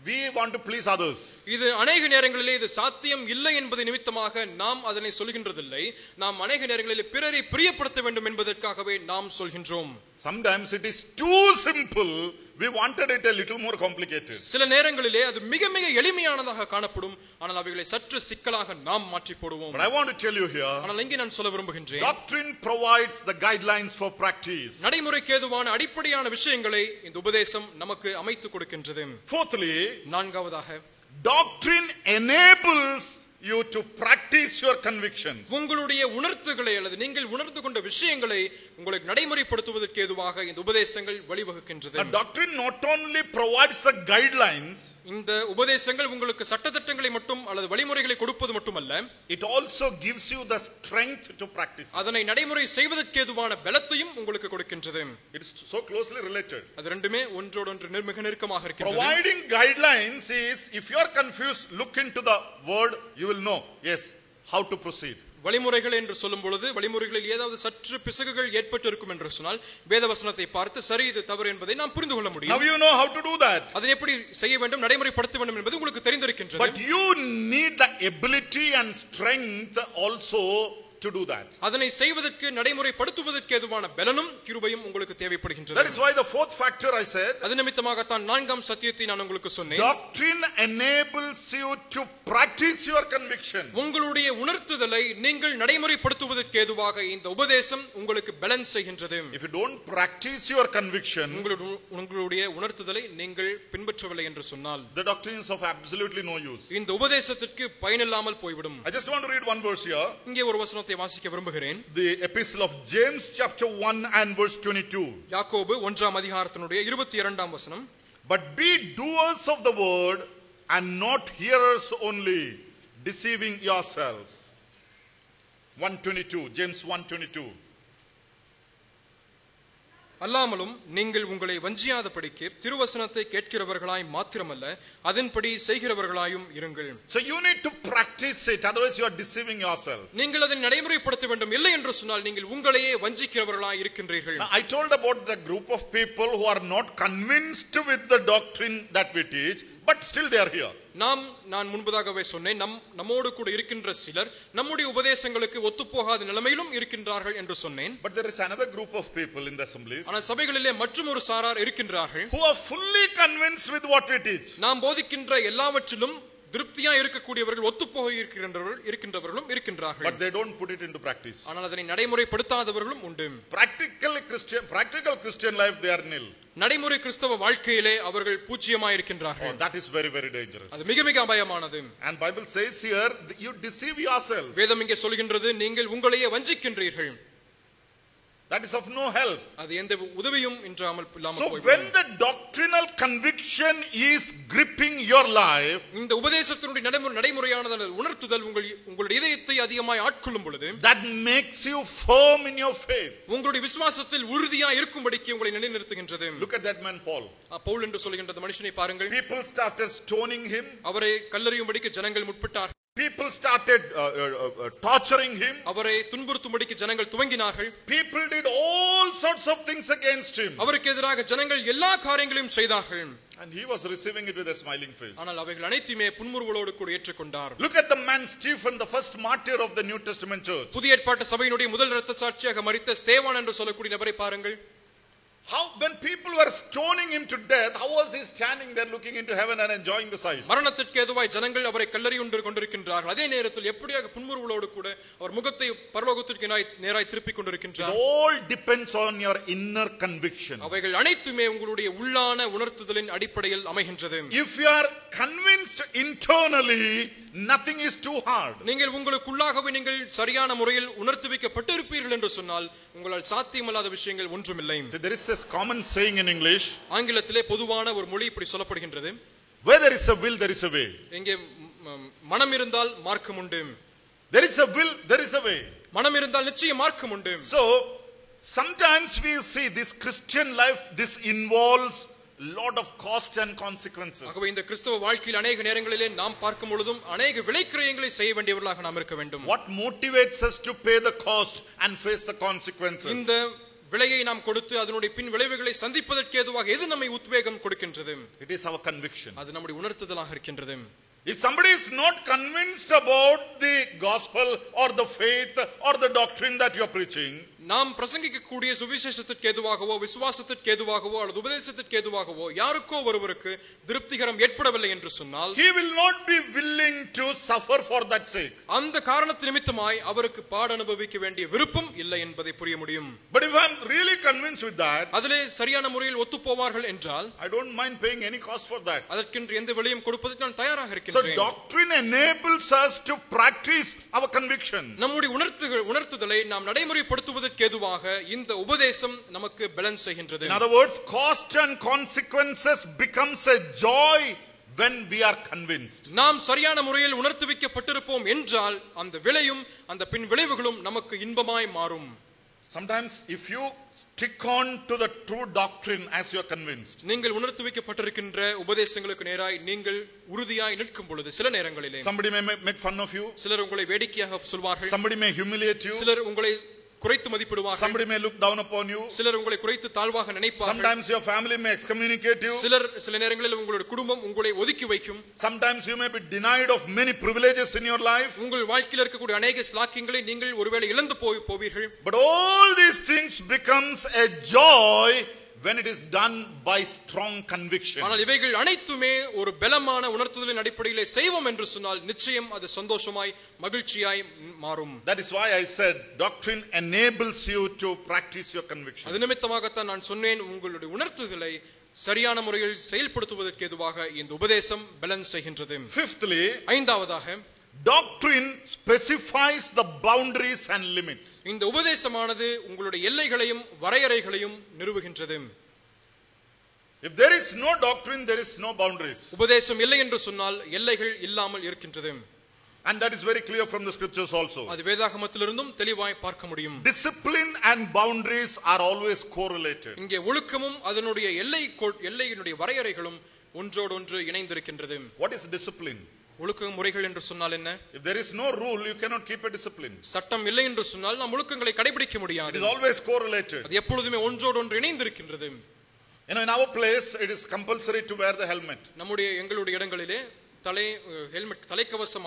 we want to please others. இது अनेक நேரங்களிலே இது சாத்தியம் இல்லை என்பது நிமித்தமாக நாம் அதனை சொல்கின்றதில்லை. நாம் अनेक நேரங்களிலே பிறரை பிரியப்படுத்த வேண்டும் என்பதற்காகவே நாம் சொல்கின்றோம். Sometimes it is too simple, we wanted it a little more complicated. சில நேரங்களிலே அது மிக மிக எளிமையானதாக காணப்படும், ஆனால் அவைகளை சற்று சிக்கலாக நாம் மாற்றி போடுவோம். But I want to tell you here, ஆனால் இங்கே நான் சொல்ல விரும்புகின்றேன், doctrine provides the guidelines for practice. நடைமுறைக்கு ஏதுவான அடிப்படையான விஷயங்களை இந்த உபதேசம் நமக்கு அமைத்து கொடுக்கின்றது. Fourthly, நான்காவதாக, doctrine enables you to practice your convictions. உங்களுடைய உணர்த்துகளை அல்லது நீங்கள் உணர்ந்து கொண்ட விஷயங்களை உங்களுக்கு நடைமுறைப்படுத்துவதற்கு ஏதுவாக இந்த உபதேசங்கள் வழிவகுக்கின்றது. A doctrine not only provides the guidelines, இந்த உபதேசங்கள் உங்களுக்கு சட்டதிட்டங்களை மட்டும் அல்லது வழிமுறைகளை கொடுப்பது மட்டுமல்ல, it also gives you the strength to practice. அதனை நடைமுறை செய்வதற்கு ஏதுவான பலத்தையும் உங்களுக்கு கொடுக்கின்றது. It is so closely related. அது ரெண்டுமே ஒன்றோடொன்று மிக நெருக்கமாக இருக்கின்றது. Providing guidelines is, if you are confused, look into the word, you will know, yes, how to proceed. வழிமுறைகள் என்று சொல்லும் பொழுது வழிமுறைகளில் ஏதாவது சற்று பிசகுகள் ஏற்பட்டு இருக்கும் என்று சொன்னால் வேதவசனத்தை பார்த்து சரி இது தவறு என்பதை நாம் புரிந்து கொள்ள முடியும். Now you know how to do that. அதை எப்படி செய்ய வேண்டும், நடைமுறைப்படுத்த வேண்டும் என்பது உங்களுக்கு தெரிந்திருக்கின்றது. But you need the ability and strength also to do that. அதனை செய்வதற்கு நடைமுறைப்படுத்துவதற்கு ஏதுவான பலனும் கிருபையும் உங்களுக்கு தேவைப்படுகின்றது. That is why the fourth factor I said, அது நிமித்தமாக தான் நான்காம் சத்தியத்தை நான் உங்களுக்கு சொன்னேன். doctrine enables you to practice your conviction. உங்களுடைய உணர்த்துதலை நீங்கள் நடைமுறைப்படுத்துவதற்கு ஏதுவாக இந்த உபதேசம் உங்களுக்கு பலன் செய்கின்றது. If you don't practice your conviction, உங்களுடைய உணர்த்துதலை நீங்கள் பின்பற்றவில்லை என்று சொன்னால் the doctrine is of absolutely no use. இந்த உபதேசத்திற்கு பயனில்லாமல் போய்விடும். I just want to read one verse here. இங்கே ஒரு வசனத்தை வாசிக்க விரும்புகிறேன். The epistle of James chapter 1 and verse 22. யாக்கோபு 1ஆம் அதிகாரத்தினுடைய 22ஆம் வசனம். But be doers of the word and not hearers only, deceiving yourselves. 1:22, James 1:22. அல்லாமலும் நீங்கள் உங்களை வஞ்சியாதபடிக்கு திருவசனத்தை கேட்கிறவர்களாய் மாத்திரமல்ல அதன்படி செய்கிறவர்களாயும் இருங்கள். So you need to practice it, otherwise you are deceiving yourself. நீங்கள் அதை நடைமுறைப்படுத்த வேண்டும், இல்லை என்று சொன்னால் நீங்கள் உங்களையே வஞ்சிக்கிறவர்களாய் இருக்கின்றீர்கள். I told about the group of people who are not convinced with the doctrine that we teach, but still they are here. நான் முன்பதாகவே சொன்னேன், நம்மோடு கூட இருக்கின்ற சிலர் நம்முடைய உபதேசங்களுக்கு ஒத்துப்போகாத நிலைமையிலும் இருக்கின்றார்கள் என்று சொன்னேன். But there is another group of people in the assemblies, ஆனால் சபைகளிலே மற்றும் ஒரு சாரார் இருக்கின்றார்கள், who are fully convinced with what we teach. நாம் போதிக்கின்ற எல்லாவற்றிலும் திருப்தியா இருக்கக்கூடியவர்கள் ஒத்துப்போக இருக்கின்றவர்களும் இருக்கின்றார்கள். But they don't put it into practice. ஆனால் அதனை நடைமுறைப்படுத்தாதவர்களும் உண்டு. Practical Christian life, they are nil. நடைமுறை கிறிஸ்தவ வாழ்க்கையிலே அவர்கள் பூஜ்யமாய் இருக்கின்றார்கள். That is very, very dangerous. அது மிக மிக அபாயமானது. And Bible says here, you deceive yourselves. வேதம் இங்கே சொல்கின்றது, நீங்கள் உங்களையே வஞ்சிக்கின்றீர்கள். That is of no help. அது எந்த உதவியும் இல்லாமல் So when the doctrinal conviction is gripping your life, இந்த உபதேசத்தினுடைய நடைமுறையானது உணர்த்துதல் உங்களுடைய இதயத்தை அதிகமாய் ஆட்கொள்ளும் பொழுது, that makes you firm in your faith. உங்களுடைய விசுவாசத்தில் உறுதியா இருக்கும்படிக்கு உங்களை நிலைநிறுத்துகின்றது. Look at that man Paul. Pavul என்று சொல்கின்ற மனுஷனை பாருங்கள். People started stoning him. அவரை கல்லெறியும்படிக்கு ஜனங்கள் முற்பட்டார்கள். People started torturing him. அவரை துன்புறுத்தும்படிக்கு ஜனங்கள் துவங்கினார்கள். People did all sorts of things against him. அவருக்கு எதிராக ஜனங்கள் எல்லா காரியங்களையும் செய்தார்கள். And he was receiving it with a smiling face. ஆனால் அவைகள் அனைத்துமே புன்முறுவலோடு கூட ஏற்றுக்கொண்டார். Look at the man Stephen, the first martyr of the New Testament church. புதிய ஏற்பாட்டு சபையினுடைய முதல் இரத்த சாட்சியாக மரித்த ஸ்தேவான் என்று சொல்லக்கூடிய நபரை பாருங்கள். How, when people were stoning him to death, how was he standing there looking into heaven and enjoying the sight? மரணத்திற்கு ஏதுவாய் ஜனங்கள் அவரை கல்லெறியுண்டு கொண்டிருக்கின்றார்கள். அதே நேரத்தில் எப்படியாக புன்முறுவலோடு கூட அவர் முகத்தை பரலோகத்திற்கு நேராய் திருப்பிக் கொண்டிருக்கின்றார். It all depends on your inner conviction. அவைகள் அனைத்துமே உங்களுடைய உள்ளான உணர்த்துதலின் அடிப்படையில் அமைகின்றது. If you are convinced internally, nothing is too hard. நீங்கள் உங்களுக்குள்ளாகவே நீங்கள் சரியான முறையில் உணர்த்துவிக்கப்பட்டு இருப்பீர்கள் என்று சொன்னால் உங்களால் சாத்தியமில்லாத விஷயங்கள் ஒன்றுமில்லை. There is a common saying in English. ஆங்கிலத்திலே பொதுவான ஒரு மொழி இப்படி சொல்லப்படுகின்றது. Where there is a will, there is a way. எங்கே மனம் இருந்தால் மார்க்கம் உண்டு. There is a will, there is a way. மனம் இருந்தால் நிச்சயம் மார்க்கம் உண்டு. So sometimes we see this Christian life, this involves lot of cost and consequences. ஆகவே இந்த கிறிஸ்தவ வாழ்க்கையில் अनेक நேரங்களிலே நாம் பார்க்கும் பொழுதும் अनेक விலைக்கிரயங்களை செய்ய வேண்டியவர்களாக நாம் இருக்க வேண்டும். What motivates us to pay the cost and face the consequences? இந்த விலையை நாம் கொடுத்து அதனுடைய பின் விளைவுகளை சந்திப்பதற்கு ஏதுவாக எது நம்மை உத்வேகம் கொடுக்கின்றது? It is our conviction. அது நம்முடைய உணர்த்துதலாக இருக்கின்றது. If somebody is not convinced about the gospel or the faith or the doctrine that you are preaching, நாம் பிரசங்கிக்கக்கூடிய சுவிசேஷத்திற்கு ஏதுவாகவோ விசுவாசத்திற்கு ஏதுவாகவோ அல்லது உபதேசத்திற்கு ஏதுவாகவோ யாருக்கோ ஒருவருக்கு திருப்திகரம் ஏற்படவில்லை என்று சொன்னால் he will not be willing to suffer for that sake. அந்த காரணத்து நிமித்தமாய் அவருக்கு பாட அனுபவிக்க வேண்டிய விருப்பம் இல்லை என்பதை புரிய முடியும். But if I am really convinced with that, அதிலே சரியான முறையில் ஒத்துப்போவார்கள் என்றால் I don't mind paying any cost for that. அதற்கென்று எந்த விலையும் கொடுப்பதற்கு நான் தயாராக So இருக்கின்றேன். doctrine enables us to practice our convictions. நம்முடைய உணர்த்துதலை நாம் நடைமுறைப்படுத்துவதற்கு ஏதுவாக இந்த உபதேசம் நமக்கு பேலன்ஸ் செய்கின்றது. In other words, cost and consequences becomes a joy when we are convinced. நாம் சரியான முறையில் உணர்த்துவிக்கப்பட்டிருப்போம் என்றால் அந்த விளையும் அந்த பின் விளைவுகளும் நமக்கு இன்பமாய் மாறும். Sometimes if you stick on to the true doctrine as you are convinced, நீங்கள் உணர்த்துவிக்கப்பட்டிருக்கின்ற உபதேசங்களுக்கு நேராய் நீங்கள் உறுதியாய் நிற்கும் பொழுது சில நேரங்களிலே somebody may make fun of you, சிலர் உங்களை வேடிக்கையாக சொல்வார்கள், somebody may humiliate you, சிலர் உங்களை குறைத்து மதிப்பிடுவார்கள், somebody may look down upon you, சிலர் உங்களை குறைத்து தாழ்வாக நினைப்பார்கள், sometimes your family may excommunicate you, சில நேரங்களில் உங்களுடைய குடும்பம் உங்களை ஒதுக்கி வைக்கும், sometimes you may be denied of many privileges in your life, உங்கள் வாழ்க்கையில் இருக்கக்கூடிய அநேக ஸ்லாக்கியங்களை நீங்கள் ஒருவேளை இழந்து போவீர்கள். but all these things becomes a joy when it is done by strong conviction. ஆனால் இவைகள் அனைத்துமே ஒரு பலமான உணர்த்துதலின் அடிப்படையிலே செய்வோம் என்று சொன்னால் நிச்சயம் அது சந்தோஷமாய் மகிழ்ச்சியாய் மாறும். That is why I said doctrine enables you to practice your conviction. அது நிமித்தமாகத்தான் நான் சொன்னேன் உங்களுடைய உணர்த்துதலை சரியான முறையில் செயல்படுத்துவதற்கு ஏதுவாக இந்த உபதேசம் பேலன்ஸ் செய்கின்றது. Fifthly, ஐந்தாவதாக doctrine specifies the boundaries and limits. இந்த உபதேசமானது உங்களுடைய எல்லைகளையும் வரையறைகளையும் நிறுவுகின்றது. If there is no doctrine, there is no boundaries. உபதேசம் இல்லை என்று சொன்னால் எல்லைகள் இல்லாமல் இருக்கின்றது. And that is very clear from the scriptures also. அது வேதாகமத்திலிருந்தும் தெளிவாய் பார்க்க முடியும். Discipline and boundaries are always correlated. இங்கே ஒழுக்கமும் அதனுடைய எல்லையினுடைய வரையறைகளும் ஒன்றோடொன்று இணைந்திருக்கின்றது. What is discipline? ஒழுக்க முறைகள் என்று சொன்னால் என்ன? If there is no rule, you cannot keep a discipline. சட்டம் இல்லை என்று சொன்னால் நாம் ஒழுக்கங்களை கடைபிடிக்க முடியாது. It is always correlated. அது எப்பொழுதுமே ஒன்றோடொன்று இணைந்திருக்கின்றது. You know, in our place, it is compulsory to wear the helmet. எங்களுடைய இடங்களிலே ஹெல்மெட் தலைக்கவசம்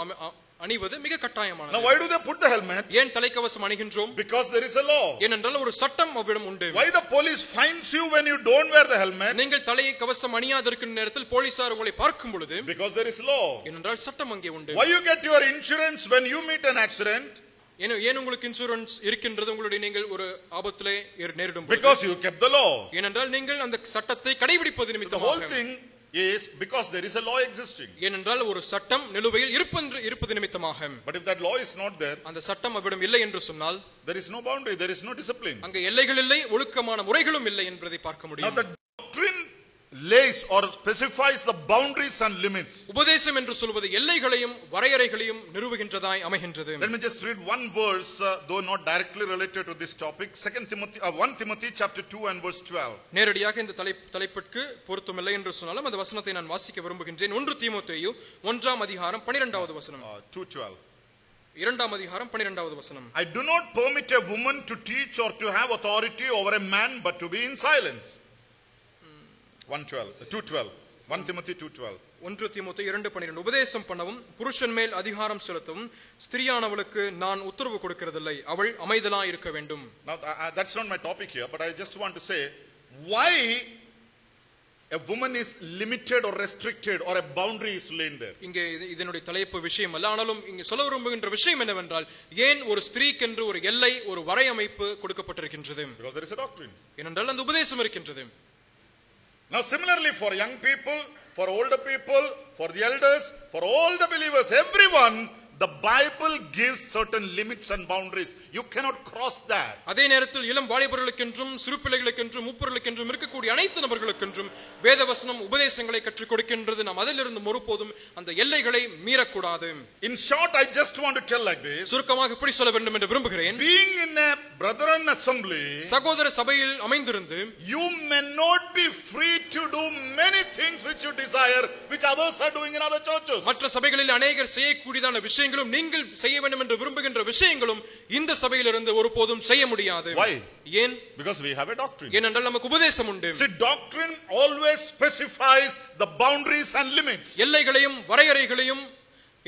அணிவது மிக கட்டாயமானது. Now why do they put the helmet? ஏன் தலைக்கவசம் அணிகின்றோம்? Because there is a law. ஏனென்றால் ஒரு சட்டம் அவ்விடம் உண்டு. Why the police fines you when you don't wear the helmet? நீங்கள் தலைக்கவசம் அணியாதிருக்கும் நேரத்தில் போலீசார் உங்களை பார்க்கும் பொழுது Because there is law. ஏனென்றால் சட்டம் அங்கே உண்டு. Why you get your insurance when you meet an accident? ஏன் உங்களுக்கு இன்சூரன்ஸ் இருக்கின்றது உங்களுடைய நீங்கள் ஒரு ஆபத்திலே நேரிடும் பொழுது? Because you kept the law. ஏனென்றால் நீங்கள் அந்த சட்டத்தை கடைபிடிப்பது நிமித்தமாக. The whole thing is because there is a law existing. ஏனென்றால் ஒரு சட்டம் நிலுவையில் இருப்பது நிமித்தமாக. But if that law is not there, அந்த சட்டம் அவ்விடம் இல்லை என்று சொன்னால் there is no boundary, there is no discipline. அங்கே எல்லைகள் இல்லை, ஒழுக்கமான முறைகளும் இல்லை என்பதை பார்க்க முடியும். Now the doctrine lays or specifies the boundaries and limits. உபதேசம் என்று சொல்வது எல்லைகளையும் வரையறைகளையும் நிறுவுகின்றதாய் அமைகின்றது. Let me just read one verse, though not directly related to this topic. 1 Timothy chapter 2 and verse 12. நேரடியாக இந்த தலைப்பிற்கு பொருத்தமில்லை என்று சொன்னாலும் அந்த வசனத்தை நான் வாசிக்க விரும்புகின்றேன். 1 தீமோத்தேயு 1ஆம் அதிகாரம் 12வது வசனம். 2:12. 2ஆம் அதிகாரம் 12வது வசனம். I do not permit a woman to teach or to have authority over a man, but to be in silence. 2:12. 1 Timothy 2:12. 1 தீமோத்தேயு 2:12. உபதேசம் பண்ணவும் புருஷன் மேல் அதிகாரம் செலுத்தவும் ஸ்திரியானவளுக்கு நான் உத்தரவு கொடுக்கிறதில்லை, அவள் அமைதலாய் இருக்க வேண்டும். Now that's not my topic here, but I just want to say why a woman is limited or restricted or a boundary is laid there. இங்கே இதனுடைய தலைப்பு விஷயம் அல்ல, ஆனாலும் இங்கே சொல்ல விரும்புகின்ற விஷயம் என்னவென்றால் ஏன் ஒரு ஸ்திரீக்கென்று ஒரு எல்லை ஒரு வரையமைப்பு கொடுக்கப்பட்டிருக்கின்றது? Because there is a doctrine. ஏனென்றால் அந்த உபதேசம் இருக்கின்றது. Now similarly for young people, for older people, for the elders, for all the believers, everyone, the Bible gives certain limits and boundaries. You cannot cross that. அதே நேரத்தில் இளம் வாலிபர்களுக்கென்றும் சிறு பிள்ளைகளுக்கென்றும் மூப்பர்களுக்கென்றும் இருக்கக்கூடிய அனைத்து நபர்களுக்கென்றும் வேதவசனம் உபதேசங்களை கற்றுக் கொடுக்கின்றது. நாம் அதிலிருந்து ஒருபோதும் அந்த எல்லைகளை மீறக்கூடாது. In short, I just want to tell like this. சுருக்கமாக இப்படி சொல்ல வேண்டும் என்று விரும்புகிறேன். Being in a brethren assembly, சகோதர சபையில் அமைந்திருந்து you may not be free to do many things which you desire, which others are doing in other churches. மற்ற சபைகளில் அநேகர் செய்யக்கூடியதான விஷயங்களும் நீங்கள் செய்ய வேண்டும் என்று விரும்புகின்ற விஷயங்களும் இந்த சபையிலிருந்து ஒருபோதும் செய்ய முடியாது. Why? ஏன்? Because we have a doctrine. ஏனென்றால் நமக்கு உபதேசம் உண்டு. See, doctrine always specifies the boundaries and limits. எல்லைகளையும் வரையறைகளையும்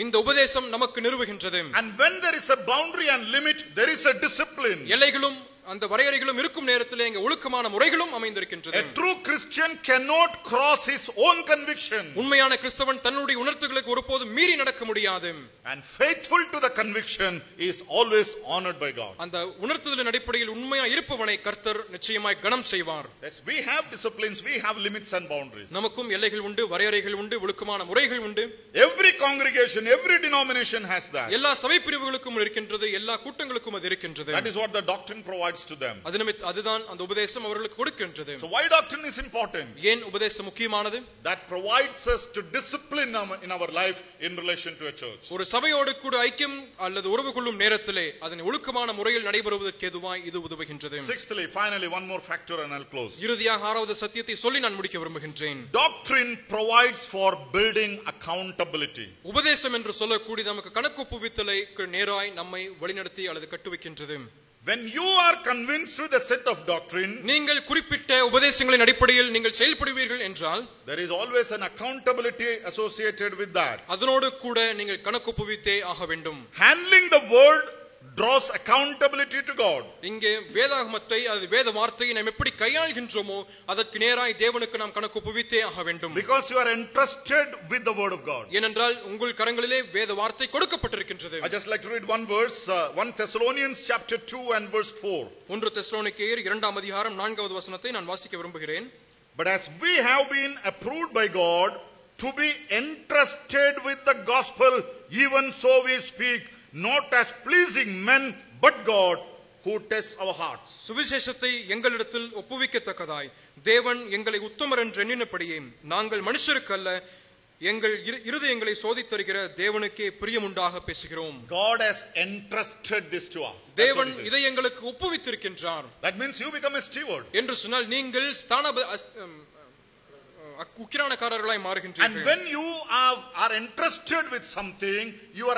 இந்த உபதேசம் நமக்கு நிறுவுகின்றது. And when there is a boundary and limit, there is a discipline. எல்லைகளும் அந்த வரையறைகளும் இருக்கும் நேரத்திலே இங்க ஒழுக்கமான முறைகளும் அமைந்திருக்கின்றது. A true Christian cannot cross his own conviction. உண்மையான கிறிஸ்தவன் தன்னுடைய உணர்வுகளுக்கு ஒருபோதும் மீறி நடக்க முடியாது. And faithful to the conviction is always honored by God. அந்த உணர்த்துதலின் அடிப்படையில் உண்மையா இருப்பவனை கர்த்தர் நிச்சயமாய் கனம் செய்வார். Yes, we have disciplines, we have limits and boundaries. நமக்கும் எல்லைகள் உண்டு, வரையறைகள் உண்டு, ஒழுக்கமான முறைகள் உண்டு. Every congregation, every denomination has that. எல்லா சபை பிரிவுகளுக்கும் இருக்கின்றது, எல்லா கூட்டங்களுக்கும் அது இருக்கின்றது. That is what the doctrine provides to them. அதுதான் அந்த உபதேசம் அவர்களுக்கு கொடுக்கின்றது. So why doctrine is important? ஏன் உபதேசம் முக்கியமானது? That provides us to discipline in our life in relation to a church. ஒரு சபையோடு கூட ஐக்கியம் அல்லது உறவு கொள்ளும் நேரத்திலே அதனை ஒழுக்கமான முறையில் நடைபெறுவதற்கு ஏதுவாய் இது உதவுகின்றது. Sixthly, finally, one more factor and I'll close. இறுதியாக ஆறாவது சத்தியத்தை சொல்லி நான் முடிக்க விரும்புகின்றேன். Doctrine provides for building accountability. உபதேசம் என்று சொல்லக்கூடிய நமக்கு கணக்கொப்புவித்தலை நேராய் நம்மை வழிநடத்தி அல்லது கட்டுவிக்கின்றது. When you are convinced with a set of doctrine, நீங்கள் குறிப்பிட்ட உபதேசங்களின் அடிப்படையில் நீங்கள் செயல்படுவீர்கள் என்றால் there is always an accountability associated with that. அதனோடு கூட நீங்கள் கணக்கொப்புவித்தே ஆக வேண்டும். Handling the word draws accountability to God. இங்கே வேதாகமத்தை அது வேத வார்த்தையை நாம் எப்படி கையாள்கின்றோமோ அதற்கு நேராய் தேவனுக்கு நாம் கணக்கொப்புவித்தே ஆக வேண்டும். Because you are entrusted with the word of God. ஏனென்றால் உங்கள் கரங்களிலே வேத வார்த்தை கொடுக்கப்பட்டிருக்கின்றது. I just like to read one verse, 1 Thessalonians chapter 2 and verse 4. 1 தெசலோனிக்கேயர் 2ஆம் அதிகாரம் 4வது வசனத்தை நான் வாசிக்க விரும்புகிறேன். But as we have been approved by God to be entrusted with the gospel, even so we speak, not as pleasing men but God who tests our hearts. சுவிசேஷத்தை எங்களிடத்தில் ஒப்புவிக்கத்தக்கதாய் தேவன் எங்களை உத்தமர் என்று எண்ணினபடியே நாங்கள் மனுஷருக்கு அல்ல எங்கள் இருதயங்களை சோதித்தருகிற தேவனுக்கே பிரியமுண்டாக பேசுகிறோம். God has entrusted this to us. தேவன் இதை எங்களுக்கு ஒப்புவித்திருக்கின்றார். That means you become a steward. என்று சொன்னால் நீங்கள் உக்கிரானக்காரர்களாய் மாறுகின்றீர்கள். And when you are entrusted with something, you are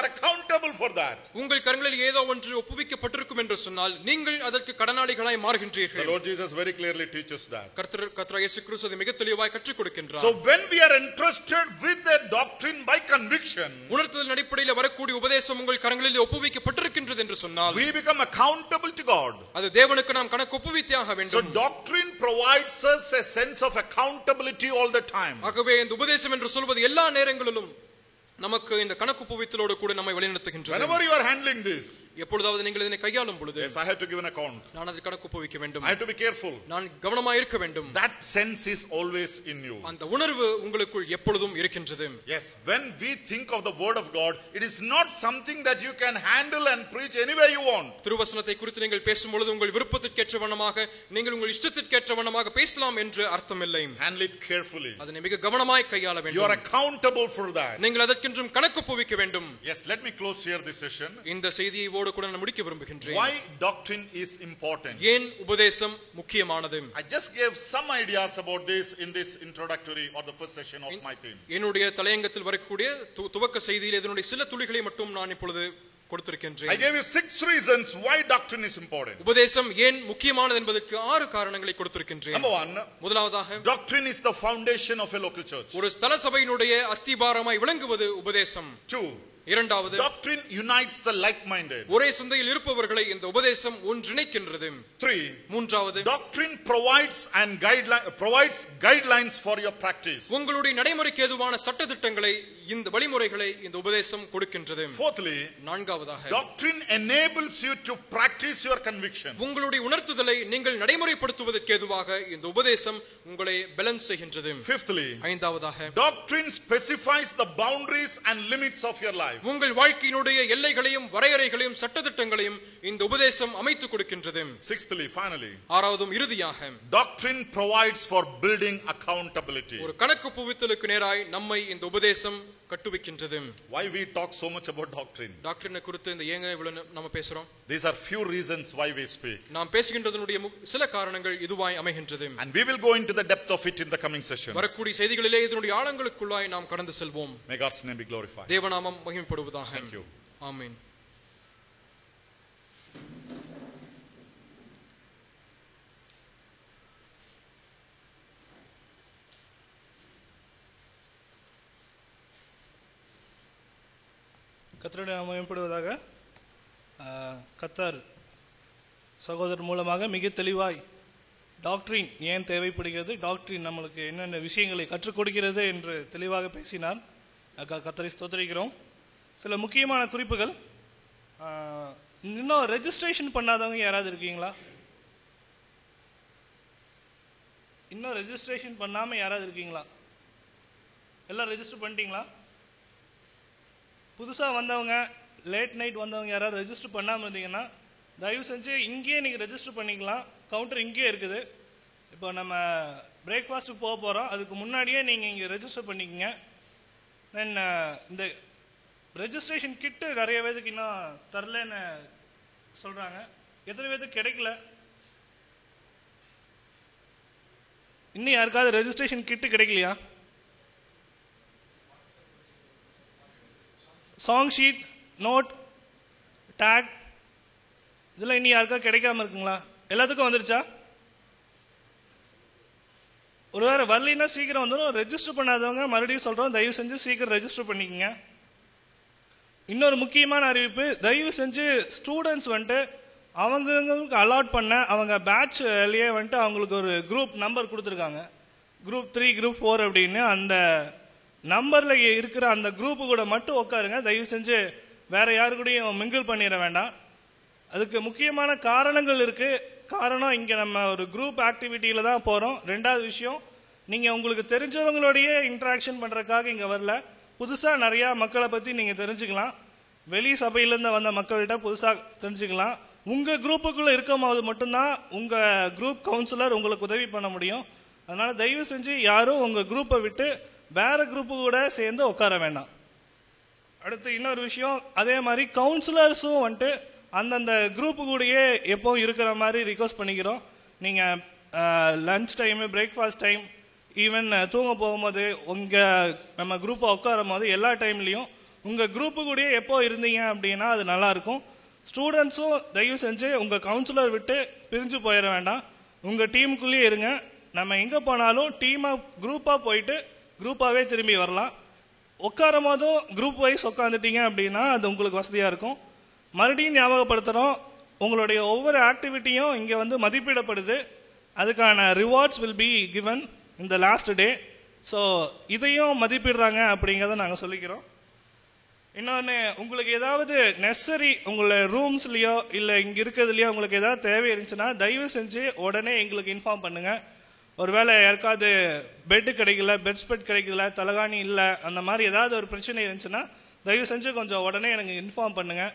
accountable for that. உங்கள் கரங்களில் ஏதோ ஒன்று ஒப்புவிக்கப்பட்டிருக்கும் என்று சொன்னால் நீங்கள் அதற்கு கடனாளிகளாய் மாறுகின்றீர்கள். The Lord Jesus very clearly teaches that. கர்த்தர் இயேசு கிறிஸ்து அதை மிக தெளிவாய் கற்றுக் கொடுக்கின்றார். So when we are entrusted with the doctrine by conviction, உணர்த்துதலின் அடிப்படையில் வரக்கூடிய உபதேசம் உங்கள் கரங்களில் ஒப்புவிக்கப்பட்டிருக்கின்றது என்று சொன்னால் we become accountable to God. அது தேவனுக்கு நாம் கணக்கு ஒப்புவித்தே ஆக வேண்டும். So doctrine provides us a sense of accountability all the time. ஆகவே இந்த உபதேசம் என்று சொல்வது எல்லா நேரங்களிலும் நமக்கு இந்த கணக்கு ஒப்புவித்தலோடு கூட நம்மை வழிநடத்துகின்றது. Whenever you are handling this, எப்பொழுதாவது நீங்கள் இதனை கையாளும் பொழுது, yes, I have to give an account. நான் அதை கணக்கு ஒப்புவிக்க வேண்டும். I have to be careful. நான் கவனமாக இருக்க வேண்டும். That sense is always in you. அந்த உணர்வு உங்களுக்குள் எப்பொழுதும் இருக்கின்றது. Yes, when we think of the word of God, it is not something that you can handle and preach anywhere you want. திருவசனத்தை குறித்து நீங்கள் பேசும் பொழுது உங்கள் விருப்பத்திற்கேற்ற வண்ணமாக நீங்கள் உங்கள் இஷ்டத்திற்கேற்ற வண்ணமாக பேசலாம் என்று அர்த்தமில்லை. Handle it carefully. அதனை மிக கவனமாய் கையாள வேண்டும். You are accountable for that. நீங்கள் அதற்கென்றும் கணக்கு ஒப்புவிக்க வேண்டும். Yes, let me close here this session. இந்த செய்தியோடு கூட நான் முடிக்க விரும்புகின்றேன். Why doctrine is important? ஏன் உபதேசம் முக்கியமானது? I just gave some ideas about this in this introductory or the first session of my theme. என்னுடைய தலையங்கத்தில் வரக்கூடிய துவக்க செய்தியில் இதனுடைய சில துளிகளை மட்டும் நான் இப்பொழுது கொடுத்திருக்கின்றேன். I gave you 6 reasons why doctrine is important. உபதேசம் ஏன் முக்கியமானது என்பதற்கு 6 காரணங்களை கொடுத்திருக்கின்றேன். Number 1, முதலாவதாக doctrine is the foundation of a local church. ஒரு ஸ்தல சபையினுடைய அஸ்திபாரமாய் விளங்குவது உபதேசம். 2, இரண்டாவது, doctrine unites the like-minded. ஒரே சிந்தையில் இருப்பவர்களை இந்த உபதேசம் ஒன்றிணைக்கின்றது. 3, மூன்றாவது, doctrine provides guidelines for your practice. உங்களுடைய நடைமுறைக்கு ஏதுவான சட்ட திட்டங்களை இந்த வழிமுறைகளை இந்த உபதேசம் கொடுக்கின்றது. Fourthly, நான்காவதாக, doctrine enables you to practice your conviction. உங்களுடைய உணர்த்துதலை நீங்கள் நடைமுறைப்படுத்துவதற்கு ஏதுவாக இந்த உபதேசம் உங்களை பேலன்ஸ் செய்கின்றது. Fifthly, ஐந்தாவதாக, doctrine specifies the boundaries and limits of your life. உங்கள் வாழ்க்கையினுடைய எல்லைகளையும் வரையறைகளையும் சட்டதிட்டங்களையும் இந்த உபதேசம் அமைத்துக் கொடுக்கின்றது. Sixthly, finally, ஆறாவதும் இறுதியாக, doctrine provides for building accountability. ஒரு கணக்கு ஒப்புவித்தலுக்கு நேராய் நம்மை இந்த உபதேசம் கட்டுவிக்கின்றது. Why we talk so much about doctrine? டாக்டரினை குறித்து இந்த ஏங்க இவ்வளவு நம்ம பேசுறோம்? These are few reasons why we speak. நாம் பேசுகின்றதனுடைய சில காரணங்கள் இதுவாய் அமைகின்றது. And we will go into the depth of it in the coming sessions. வரக்கூடிய செய்திகளிலே இதனுடைய ஆழங்களுக்குள்ளாய் நாம் கடந்து செல்வோம். May God's name be glorified. தேவநாமம் மகிமைப்படுவதாக. Thank you. ஆமென். கர்த்தருடைய நாமம் மகிமைப்படுவதாக. கர்த்தர் சகோதரர் மூலமாக மிக தெளிவாய் டாக்டரின் ஏன் தேவைப்படுகிறது, டாக்டரின் நம்மளுக்கு என்னென்ன விஷயங்களை கற்றுக் கொடுக்கிறது என்று தெளிவாக பேசினார். கர்த்தரை ஸ்தோத்திரிக்கிறோம். சில முக்கியமான குறிப்புகள். இன்னும் ரெஜிஸ்ட்ரேஷன் பண்ணாதவங்க யாராவது இருக்கீங்களா? இன்னும் ரெஜிஸ்ட்ரேஷன் பண்ணாமல் யாராவது இருக்கீங்களா? எல்லாம் ரெஜிஸ்டர் பண்ணிட்டீங்களா? புதுசாக வந்தவங்க, லேட் நைட் வந்தவங்க யாராவது ரெஜிஸ்டர் பண்ணாமல் இருந்தீங்கன்னா தயவு செஞ்சு இங்கேயே நீங்கள் ரெஜிஸ்டர் பண்ணிக்கலாம். கவுண்டர் இங்கேயே இருக்குது. இப்போ நம்ம பிரேக்ஃபாஸ்ட்டுக்கு போக போகிறோம், அதுக்கு முன்னாடியே நீங்கள் இங்கே ரெஜிஸ்டர் பண்ணிக்கங்க. தென் இந்த ரெஜிஸ்ட்ரேஷன் கிட்டு நிறைய பேருக்கு இன்னும் தரலன்னு சொல்கிறாங்க. எத்தனை பேருக்கு கிடைக்கல? இன்னும் யாருக்காவது ரெஜிஸ்ட்ரேஷன் கிட்டு கிடைக்கலையா? சாங் ஷீட், நோட், டேக் இதெல்லாம் இன்னும் யாருக்கா கிடைக்காம இருக்குங்களா? எல்லாத்துக்கும் வந்துருச்சா? ஒரு வேறு வரலைன்னா சீக்கிரம் வந்துடும். ரெஜிஸ்டர் பண்ணாதவங்க மறுபடியும் சொல்கிறோம், தயவு செஞ்சு சீக்கிரம் ரெஜிஸ்டர் பண்ணிக்கங்க. இன்னொரு முக்கியமான அறிவிப்பு, தயவு செஞ்சு ஸ்டூடெண்ட்ஸ் வந்துட்டு அவங்களுக்கு அலாட் பண்ண அவங்க பேட்ச்லேயே வந்துட்டு அவங்களுக்கு ஒரு குரூப் நம்பர் கொடுத்துருக்காங்க. குரூப் 3, குரூப் 4 அப்படின்னு. அந்த நம்பரில் இருக்கிற அந்த குரூப்பு கூட மட்டும் உட்காருங்க. தயவு செஞ்சு வேற யாரு கூடயும் மிங்கிள் பண்ணிட வேண்டாம். அதுக்கு முக்கியமான காரணங்கள் இருக்குது. காரணம், இங்கே நம்ம ஒரு குரூப் ஆக்டிவிட்டியில் தான் போகிறோம். ரெண்டாவது விஷயம், நீங்கள் உங்களுக்கு தெரிஞ்சவங்களோடையே இன்ட்ராக்ஷன் பண்ணுறதுக்காக இங்கே வரல. புதுசாக நிறையா மக்களை பற்றி நீங்கள் தெரிஞ்சுக்கலாம். வெளி சபையிலேருந்து வந்த மக்கள்கிட்ட புதுசாக தெரிஞ்சுக்கலாம். உங்கள் குரூப்புக்குள்ளே இருக்கும் போது மட்டும்தான் உங்கள் குரூப் கவுன்சிலர் உங்களுக்கு உதவி பண்ண முடியும். அதனால் தயவு செஞ்சு யாரும் உங்கள் குரூப்பை விட்டு வேறு குரூப்பு கூட சேர்ந்து உட்கார வேண்டாம். அடுத்து இன்னொரு விஷயம், அதே மாதிரி கவுன்சிலர்ஸும் வந்துட்டு அந்தந்த குரூப்பு கூடயே எப்போ இருக்கிற மாதிரி ரிக்வஸ்ட் பண்ணிக்கிறோம். நீங்கள் lunch time, breakfast time, even தூங்க போகும்போது உங்கள் நம்ம குரூப்பை உட்காரும் போது எல்லா டைம்லேயும் உங்கள் குரூப்பு கூடயே எப்போ இருந்தீங்க அப்படின்னா அது நல்லாயிருக்கும். ஸ்டூடெண்ட்ஸும் தயவு செஞ்சு உங்கள் கவுன்சிலர் விட்டு பிரிஞ்சு போயிட வேண்டாம். உங்கள் டீமுக்குள்ளேயே இருங்க. நம்ம எங்கே போனாலும் டீமாக குரூப்பாக போயிட்டு குரூப்பாகவே திரும்பி வரலாம். உட்காரும் போதும் குரூப் வைஸ் உட்காந்துட்டீங்க அப்படின்னா அது உங்களுக்கு வசதியாக இருக்கும். மறுபடியும் ஞாபகப்படுத்துகிறோம், உங்களுடைய ஒவ்வொரு ஆக்டிவிட்டியும் இங்கே வந்து மதிப்பிடப்படுது. அதுக்கான rewards will be given in the last day. So இதையும் மதிப்பிடுறாங்க அப்படிங்கிறத நாங்கள் சொல்லிக்கிறோம். இன்னொன்று, உங்களுக்கு ஏதாவது நெசசரி உங்களை ரூம்ஸ்லேயோ இல்லை இங்கே இருக்கிறதுலையோ உங்களுக்கு ஏதாவது தேவை இருந்துச்சுன்னா தயவு செஞ்சு உடனே எங்களுக்கு இன்ஃபார்ம் பண்ணுங்கள். ஒருவேளை யாருக்காவது பெட்டு கிடைக்கல, பெட் ஸ்பெட் கிடைக்கல, தலகாணி இல்லை, அந்த மாதிரி ஏதாவது ஒரு பிரச்சனை இருந்துச்சுன்னா தயவு செஞ்சு கொஞ்சம் உடனே எனக்கு இன்ஃபார்ம் பண்ணுங்கள்.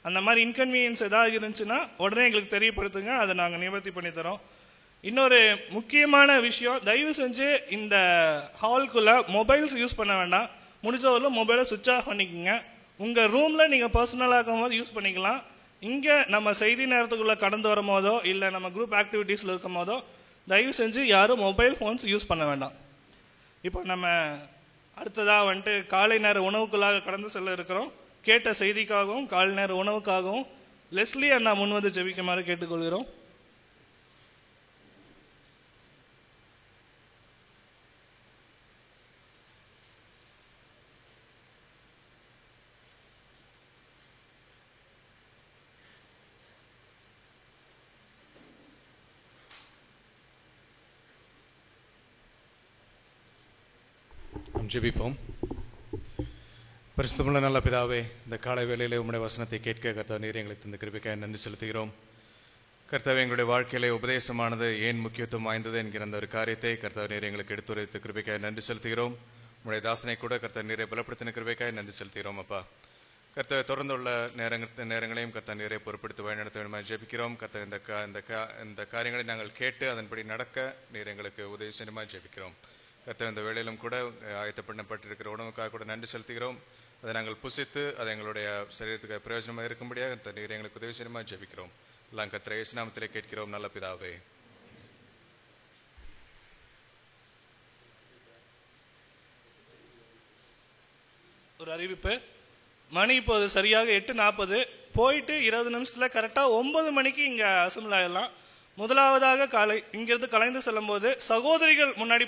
அந்த மாதிரி இன்கன்வீனியன்ஸ் ஏதாவது இருந்துச்சுன்னா உடனே எங்களுக்கு தெரியப்படுத்துங்க, அதை நாங்கள் நிவர்த்தி பண்ணித்தரோம். இன்னொரு முக்கியமான விஷயம், தயவு செஞ்சு இந்த ஹால்குள்ளே மொபைல்ஸ் யூஸ் பண்ண வேண்டாம். முடிஞ்சவரையும் மொபைலை சுவிட்ச் ஆஃப் பண்ணிக்கோங்க. உங்கள் ரூமில் நீங்கள் பர்சனலாக இருக்கும் போது யூஸ் பண்ணிக்கலாம். இங்கே நம்ம செய்தி நேரத்துக்குள்ளே கடந்து வரும் போதோ இல்லை நம்ம குரூப் ஆக்டிவிட்டீஸில் இருக்கும் போதோ தயவு செஞ்சு யாரும் மொபைல் ஃபோன்ஸ் யூஸ் பண்ண வேண்டாம். இப்போ நம்ம அடுத்ததாக வந்துட்டு காலை நேர உணவுக்குள்ளாக கடந்து செல்ல இருக்கிறோம். கேட்ட செய்திக்காகவும் காலை நேர உணவுக்காகவும் லெஸ்லி அண்ணா முன்வந்து ஜெபிக்குமாறு கேட்டுக்கொள்கிறோம். ஜெபிப்போம். பரிசுத்தமுள்ள நல்ல பிதாவே, இந்த காலை வேளையிலே உம்முடைய வசனத்தை கேட்க கர்த்தாவே நீர் எங்களுக்கு தந்த கிருபைக்காக நன்றி செலுத்துகிறோம். கர்த்தாவே, எங்களுடைய வாழ்க்கையிலே உபதேசமானது ஏன் முக்கியத்துவம் வாய்ந்தது என்கிற அந்த ஒரு காரியத்தை கர்த்தாவே நீர் எங்களுக்கு எடுத்துரைத்த கிருபைக்காக நன்றி செலுத்துகிறோம். உம்முடைய தாசனை கூட கர்த்தாவே நீரை பலப்படுத்தின கிருபைக்காக நன்றி செலுத்துகிறோம். அப்பா கர்த்தாவே, தொடர்ந்துள்ள நேரங்களையும் கர்த்தாவே நீரை பொறுப்படுத்தி வழிநடத்த வேண்டுமா ஜெபிக்கிறோம். கர்த்தாவே, இந்த காரியங்களை நாங்கள் கேட்டு அதன்படி நடக்க நீர் எங்களுக்கு உதவி செய்யணுமா ஜெபிக்கிறோம். கர்த்தாவே, இந்த வேளையிலும் கூட ஆயத்தப்பட்டிருக்கிற உணவுக்காக கூட நன்றி செலுத்துகிறோம். அதை நாங்கள் புசித்து அதை எங்களுடைய சரீரத்துக்கு பிரயோஜனமாக இருக்கும்படியாக நீர் எங்களுக்கு உதவி செய்யணுமா ஜெபிக்கிறோம். எல்லாம் கர்த்தர் இயேசு நாமத்திலே கேட்கிறோம் நல்ல பிதாவே. ஒரு அறிவிப்பு, மணி இப்போது சரியாக 8:40. போயிட்டு 20 நிமிஷத்தில் கரெக்டாக 9 மணிக்கு இங்கே அசம்பிள் ஆகிடலாம். முதலாவதாக காலை இங்கிருந்து கலைந்து செல்லும் போது சகோதரிகள் முன்னாடி